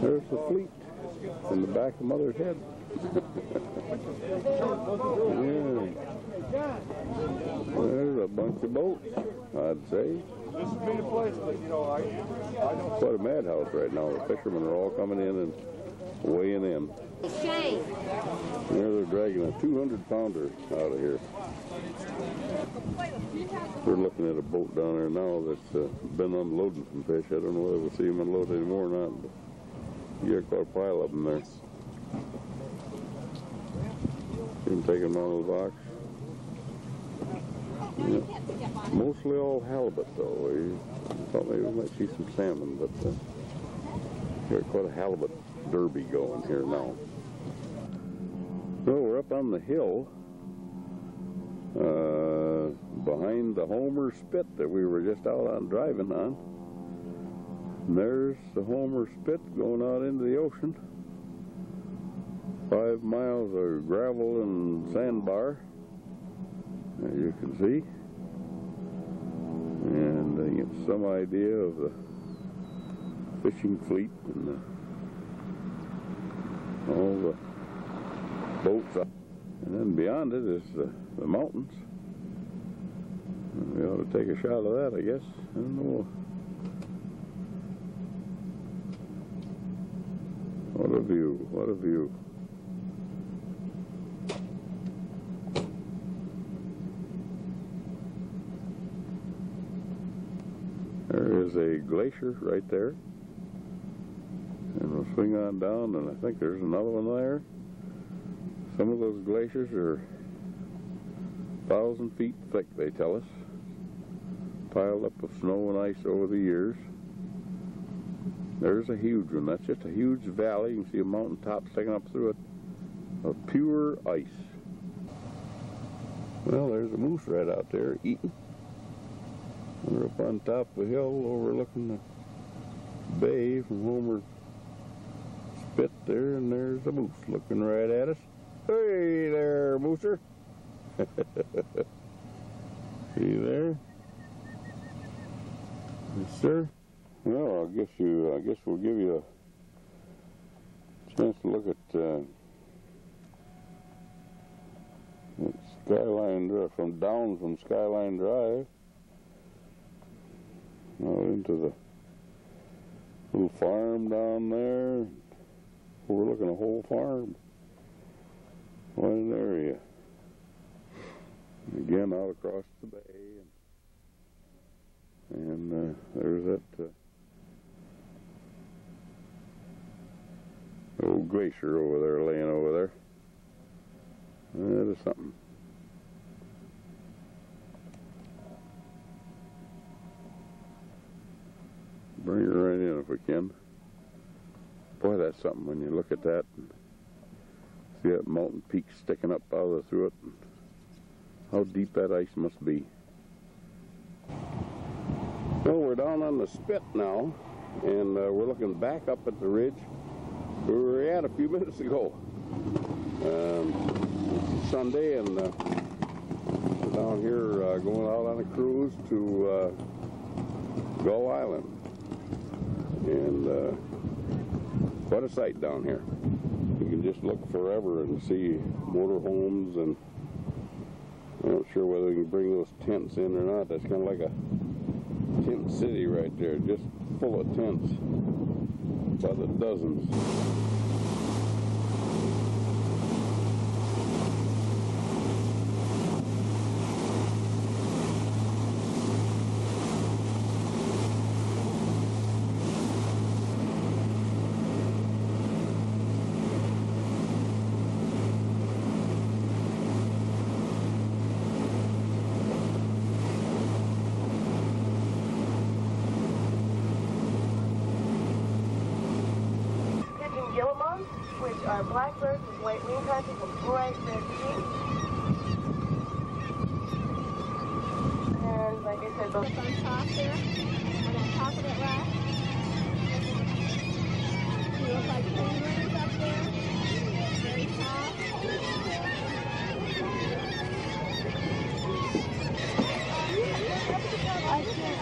S4: There's the fleet in the back of Mother's head. Yeah. There's a bunch of boats, I'd say.
S3: This would be the place, but you know, I don't.
S4: Quite a madhouse right now. The fishermen are all coming in and weighing in.
S9: Shane.
S4: There they're dragging a 200-pounder out of here. We're looking at a boat down there now that's been unloading some fish. I don't know whether we'll see them unload anymore or not, but you got quite a pile of them there. You can take them out of the box. Yeah. Mostly all halibut, though. I thought maybe we might see some salmon, but we got quite a halibut derby going here now. Well, we're up on the hill behind the Homer Spit that we were just out on driving on. And there's the Homer Spit going out into the ocean. 5 miles of gravel and sandbar, as you can see. And you get some idea of the fishing fleet and all the boats up. And then beyond it is the mountains. We ought to take a shot of that, I guess. I don't know. What a view, what a view. There is a glacier right there. And we'll swing on down, and I think there's another one there. Some of those glaciers are 1,000 feet thick, they tell us. Piled up with snow and ice over the years. There's a huge one. That's just a huge valley. You can see a mountain top sticking up through it of pure ice. Well, there's a moose right out there eating. We're up on top of a hill overlooking the bay from Homer Spit there, and there's a moose looking right at us. Hey there, mooser. See there? Yes, sir. Well, I guess we'll give you a chance to look at Skyline Drive, from Skyline Drive out into the little farm down there, overlooking a whole farm. What an area. And again, out across the bay, and there's that old glacier over there, laying over there. That is something. Bring her right in if we can. Boy, that's something when you look at that and see that mountain peak sticking up out through it. How deep that ice must be. Well, we're down on the Spit now, and we're looking back up at the ridge where we were at a few minutes ago. It's Sunday, and we're down here going out on a cruise to Gull Island. And quite a sight down here. You can just look forever and see motorhomes, and I'm not sure whether we can bring those tents in or not. That's kind of like a tent city right there, just full of tents by the dozens.
S15: birds with white wing patches with bright red cheeks. And like I said, those
S5: on top there, and on top of that rock. You look like penguins up there. Very tall. I can't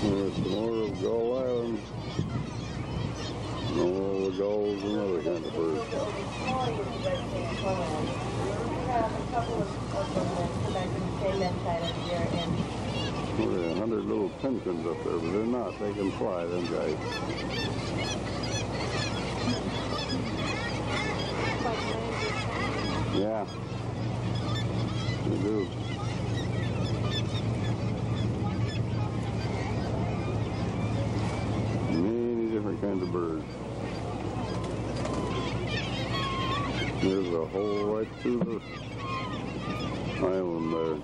S4: There's some more of Gull Island. All the gulls and other kind of birds. Well, there are 100 little penguins up there, but they're not. They can fly, them guys. Yeah, they do. Many different kinds of birds. There's a hole right through the island there.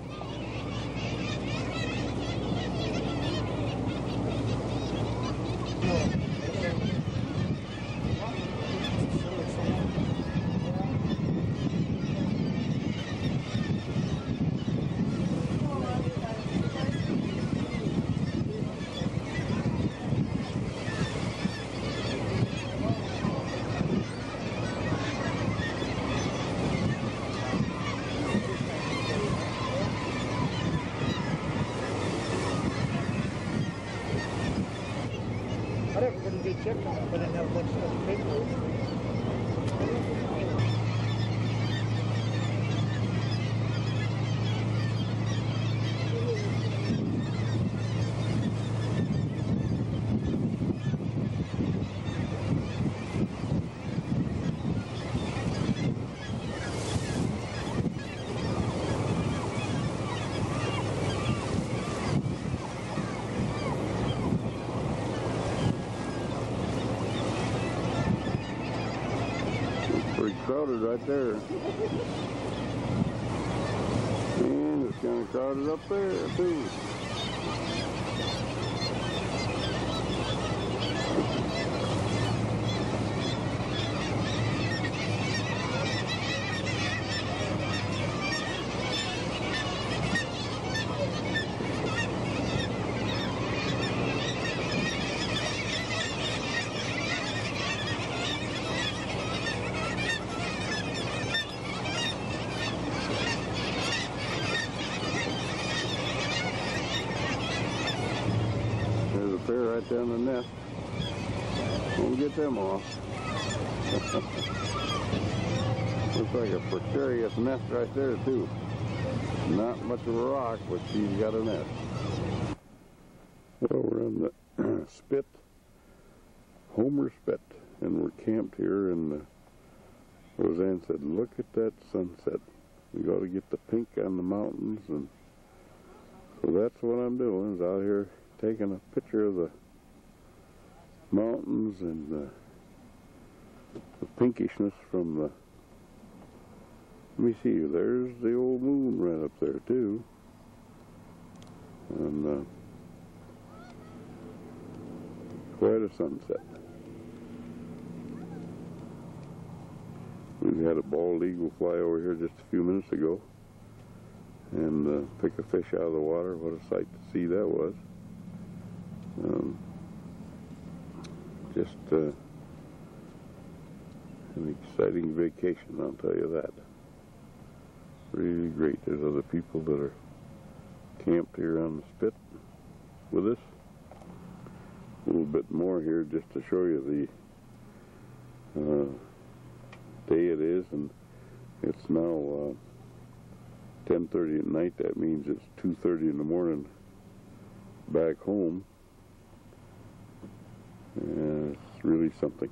S16: But I know that's the big one. Crowded right there. And it's kind of crowded up there too. Right down the nest. We'll get them off. Looks like a precarious nest right there too. Not much of a rock, but she's got a nest. Well, we're on the spit, Homer Spit, and we're camped here, and Roseanne said, look at that sunset. We got to get the pink on the mountains, and so that's what I'm doing, is out here taking a picture of the mountains and the pinkishness from the, let me see, there's the old moon right up there too, and quite a sunset. We had a bald eagle fly over here just a few minutes ago and pick a fish out of the water. What a sight to see that was. Just an exciting vacation, I'll tell you that. Really great. There's other people that are camped here on the spit with us. A little bit more here just to show you the day it is, and it's now 10:30 at night. That means it's 2:30 in the morning back home. And it's really something.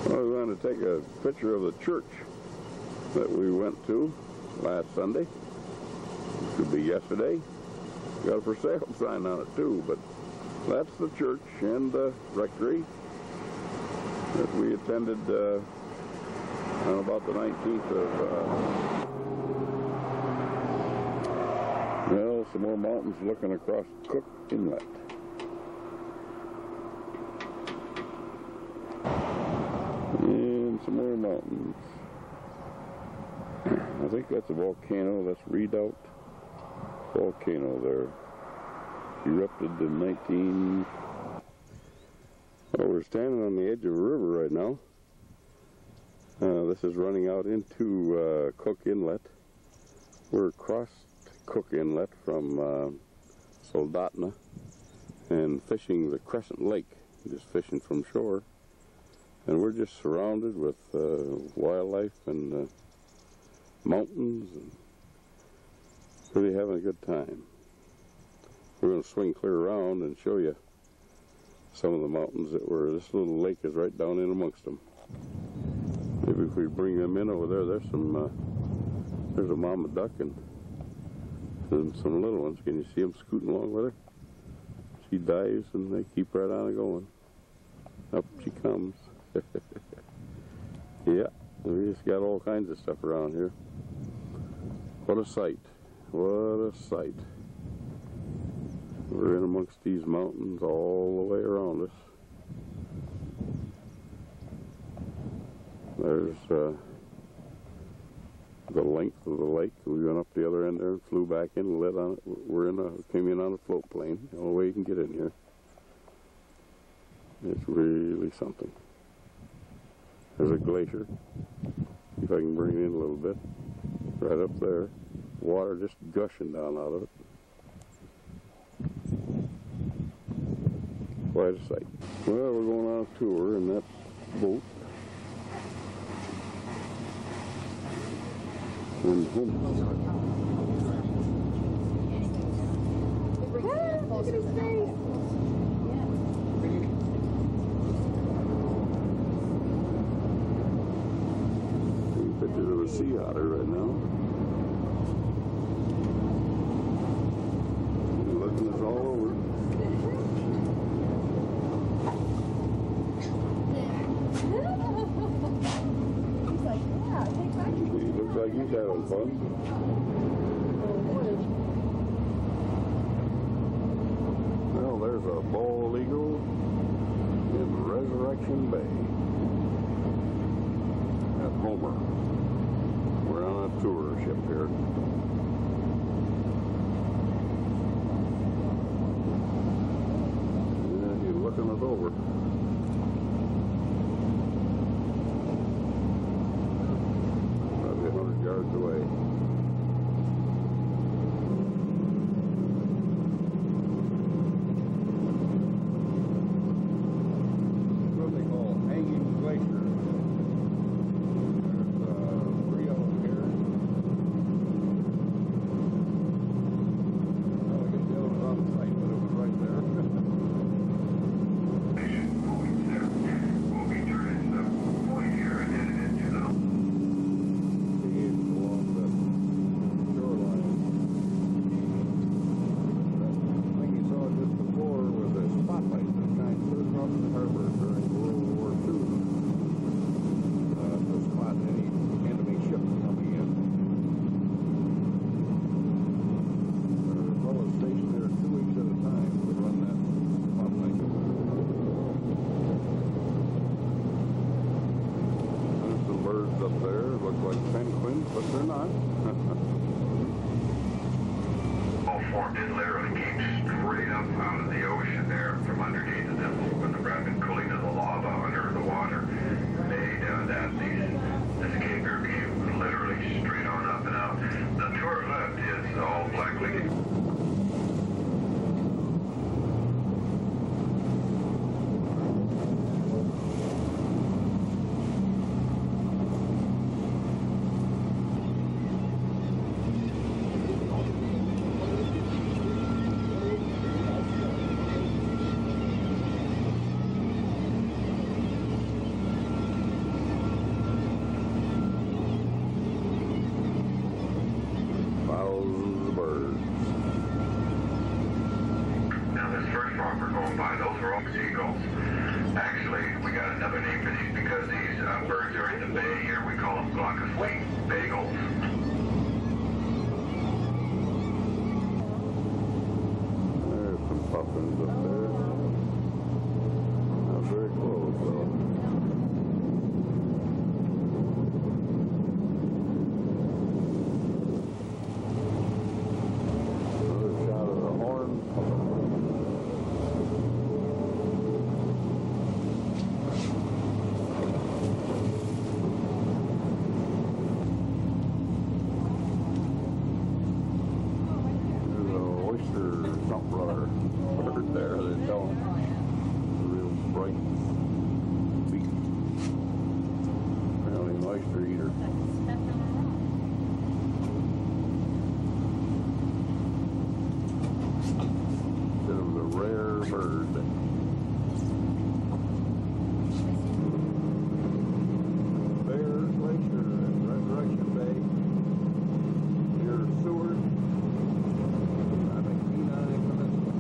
S16: Well, we want to take a picture of the church that we went to last Sunday. It could be yesterday. Got a for sale sign on it too, but that's the church and the rectory. that we attended on about the 19th of, well, some more mountains looking across Cook Inlet. And some more mountains. I think that's a volcano. That's Redoubt Volcano there. Erupted in 19... Well, we're standing on the edge of a river right now. This is running out into Cook Inlet. We're across Cook Inlet from Soldotna and fishing the Crescent Lake, just fishing from shore. And we're just surrounded with wildlife and mountains, and really having a good time. We're going to swing clear around and show you some of the mountains that were, this little lake is right down in amongst them. Maybe if we bring them in over there, there's some, there's a mama duck and some little ones. Can you see them scooting along with her? She dives and they keep right on going. Up she comes. Yeah, we just got all kinds of stuff around here. What a sight. What a sight. We're in amongst these mountains all the way around us. There's the length of the lake. We went up the other end there and flew back in and lit on it. We're came in on a float plane. The only way you can get in here. It's really something. There's a glacier. See if I can bring it in a little bit. Right up there. Water just gushing down out of it. Quite a sight. Well, we're going on a tour in that boat. And
S9: Look at his face.
S16: Pictures of a sea otter right now. He's looking us all over.
S9: He's like, yeah, take my
S16: He looks like he's having fun. Well, there's a bald eagle in Resurrection Bay at Homer. We're on a tour ship here. And he's looking us over. Probably 100 yards away. What they call hanging glacier.
S7: are in the bay here. We call them glaucous wing bagels.
S16: There's some puffins up there. Not very close though. Another shot of the horn. Bird there, they're telling a real bright beak. Apparently an oyster eater. It was a rare bird. Bear Glacier in Resurrection Bay near Seward. I think Kenai Peninsula.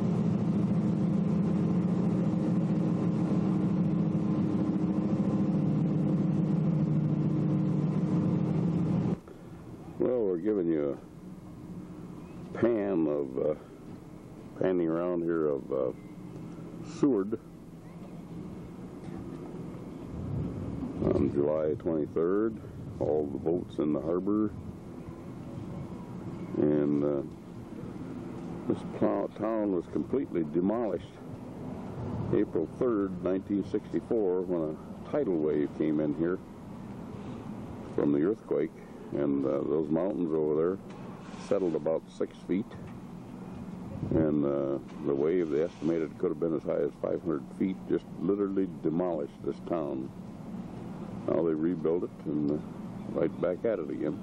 S16: Well, we're giving you a pan of panning around here of Seward on July 23rd. All the boats in the harbor, and this town was completely demolished April 3rd, 1964, when a tidal wave came in here from the earthquake. And those mountains over there settled about 6 feet, and the wave, they estimated, could have been as high as 500 feet, just literally demolished this town. Now they rebuilt it and right back at it again.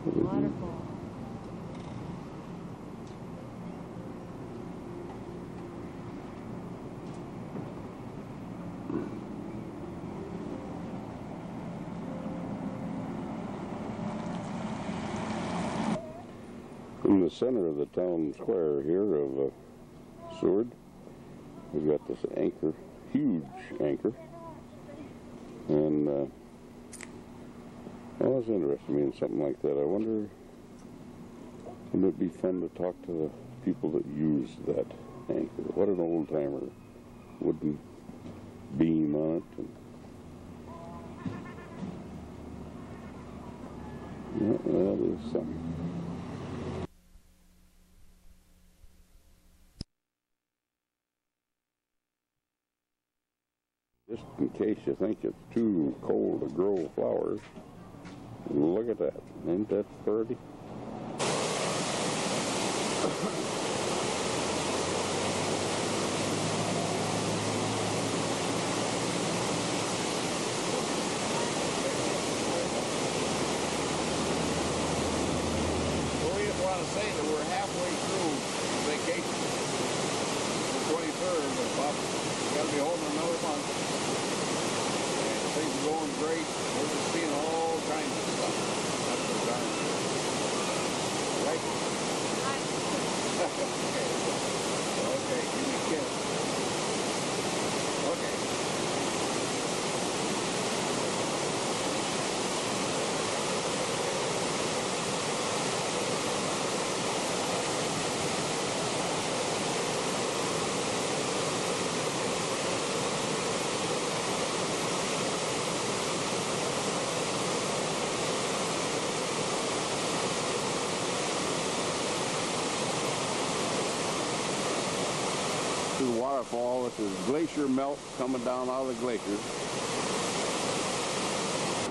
S5: Waterfall.
S16: In the center of the town square here of Seward, we've got this anchor, huge anchor, and well, it's interesting, I mean, something like that. I wonder, wouldn't it be fun to talk to the people that use that anchor? What an old-timer wooden beam on it. And, yeah, that is something. Just in case you think it's too cold to grow flowers, look at that. Ain't that pretty?
S6: Well, we just want to say that we're halfway through vacation. The 23rd, but we got to be home in another month. And things are going great. We're just seeing all kinds of stuff. That's what we're trying to do. Right? Okay, give me a kiss. Okay.
S16: This is waterfall. This is glacier melt coming down out of the glaciers.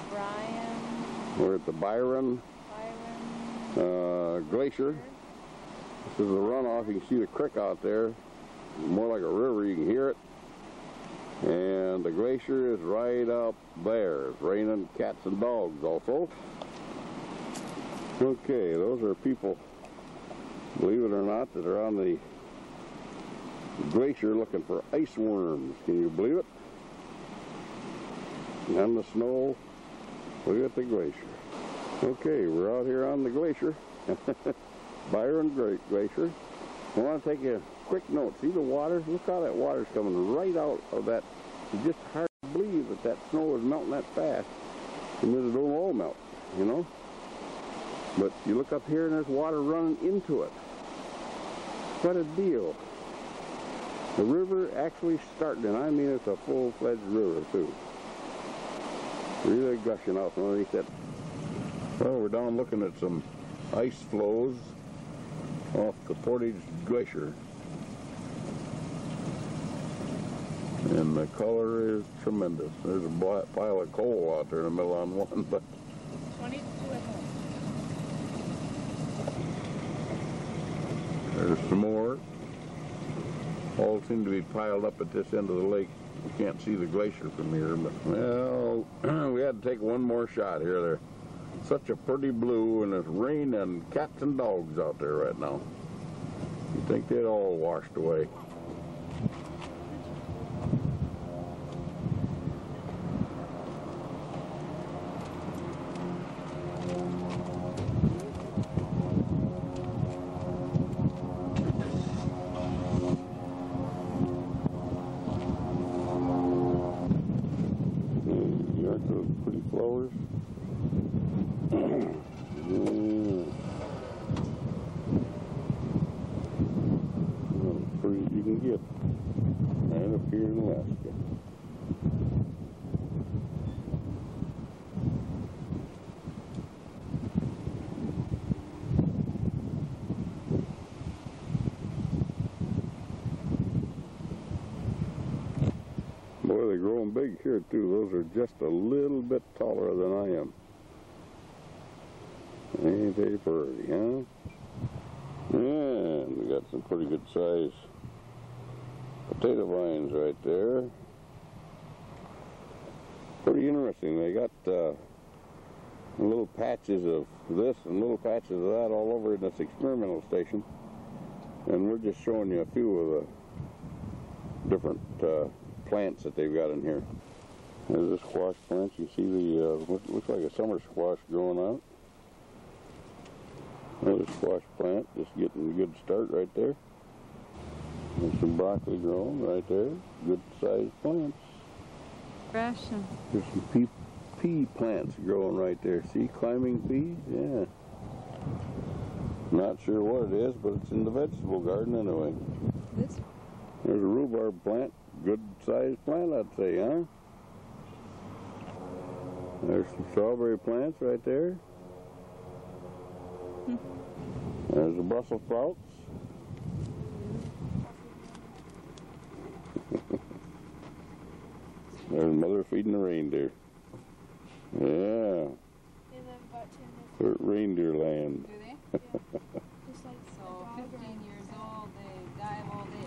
S5: Brian.
S16: We're at the Byron Glacier. This is the runoff. You can see the creek out there. More like a river. You can hear it. And the glacier is right up there. It's raining cats and dogs also. Okay, those are people, believe it or not, that are on the glacier looking for ice worms. Can you believe it? And the snow, look at the glacier. Okay, we're out here on the glacier, Byron Glacier. I want to take a quick note. See the water? Look how that water's coming right out of that. It's just hard to believe that that snow is melting that fast, and it don't all melt, you know. But you look up here and there's water running into it. What a deal. The river actually starting, and I mean it's a full-fledged river too. Really gushing out from underneath that. Well, we're down looking at some ice flows off the Portage Glacier. And the color is tremendous. There's a pile of coal out there in the middle on one, but
S5: 22 at home.
S16: there's some more. All seem to be piled up at this end of the lake. You can't see the glacier from here, but well, we had to take one more shot here. There's such a pretty blue, and it's rain and cats and dogs out there right now. You'd think they'd all washed away. Pretty flowers. Pretty you can get right up here in Alaska. Boy, they're growing big here too. Those are just a little bit taller than I am. Ain't they pretty, huh? And we got some pretty good size potato vines right there. Pretty interesting. They got little patches of this and little patches of that all over in this experimental station. And we're just showing you a few of the different plants that they've got in here. There's a squash plant. You see the looks like a summer squash growing out. Another squash plant, just getting a good start right there. There's some broccoli growing right there. Good sized plants.
S5: Fresh.
S16: There's some pea plants growing right there. See, climbing peas? Yeah. Not sure what it is, but it's in the vegetable garden anyway.
S5: This?
S16: There's a rhubarb plant. Good sized plant, I'd say, huh? There's some strawberry plants right there. There's the Brussels sprouts. There's Mother feeding the reindeer. Yeah. Reindeer land.
S5: Do they? So 15 years old, they die of old age.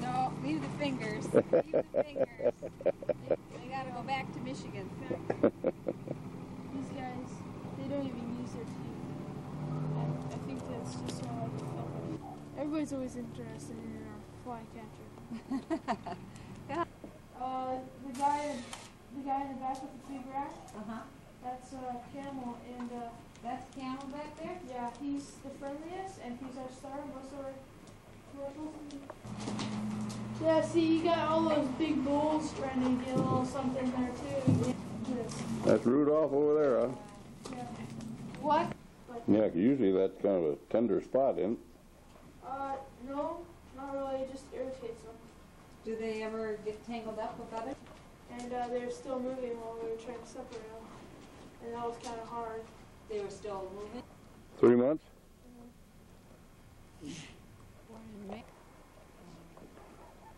S5: No, leave the fingers. Leave the fingers. They gotta go back to Michigan.
S17: These guys, they don't even use their teeth. And I think that's just how I feel. Everybody's always interested in our flycatcher. The guy in the back with the big rack. That's Camel, and
S5: that's Camel back there.
S17: Yeah, he's the friendliest, and he's our star in most of our commercials. Yeah, see, you got all those big bulls trying to get a little something there too.
S16: That's Rudolph over there, huh?
S17: Yeah. What?
S16: Yeah, 'cause usually that's kind of a tender spot, isn't it?
S17: No, not really. It just irritates them.
S5: Do they ever get tangled up with others?
S17: And they're still moving while we were trying to separate them. And that was kind of hard.
S5: They were still moving?
S16: 3 months?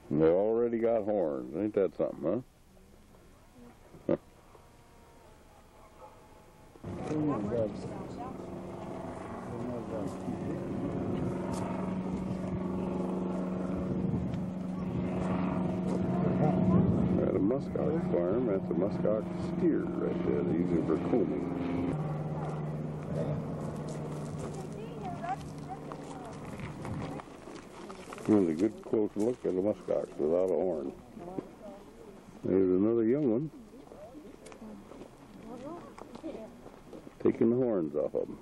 S16: And they already got horns. Ain't that something, huh? At a muskox farm, that's a muskox steer right there. They use it for combing. Here's a good close look at a muskox without a horn. There's another young one. Taking the horns off of them.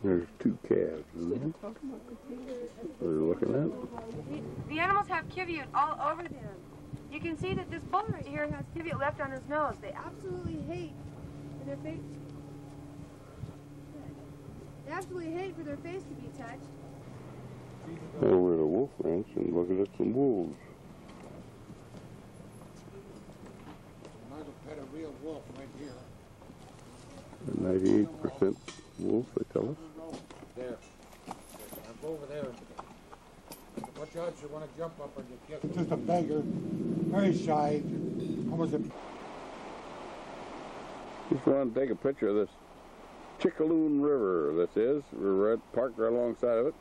S16: There's 2 calves in there. We're looking at.
S15: The animals have kivute all over them. You can see that this bull right here has kivute left on his nose. They absolutely hate for their face. They absolutely hate for their face to be touched.
S16: Well, we're at a wolf ranch and looking at some wolves.
S6: Might as well pet a real wolf right here.
S16: 98% wolf, they tell us.
S6: There. Now go over there. Watch out, you want to jump up and you get just a beggar. Very shy. Almost a...
S16: Just want to take a picture of this Chickaloon River, this is. We're parked right alongside of it.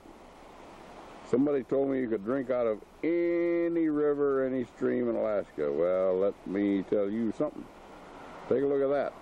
S16: Somebody told me you could drink out of any river, any stream in Alaska. Well, let me tell you something. Take a look at that.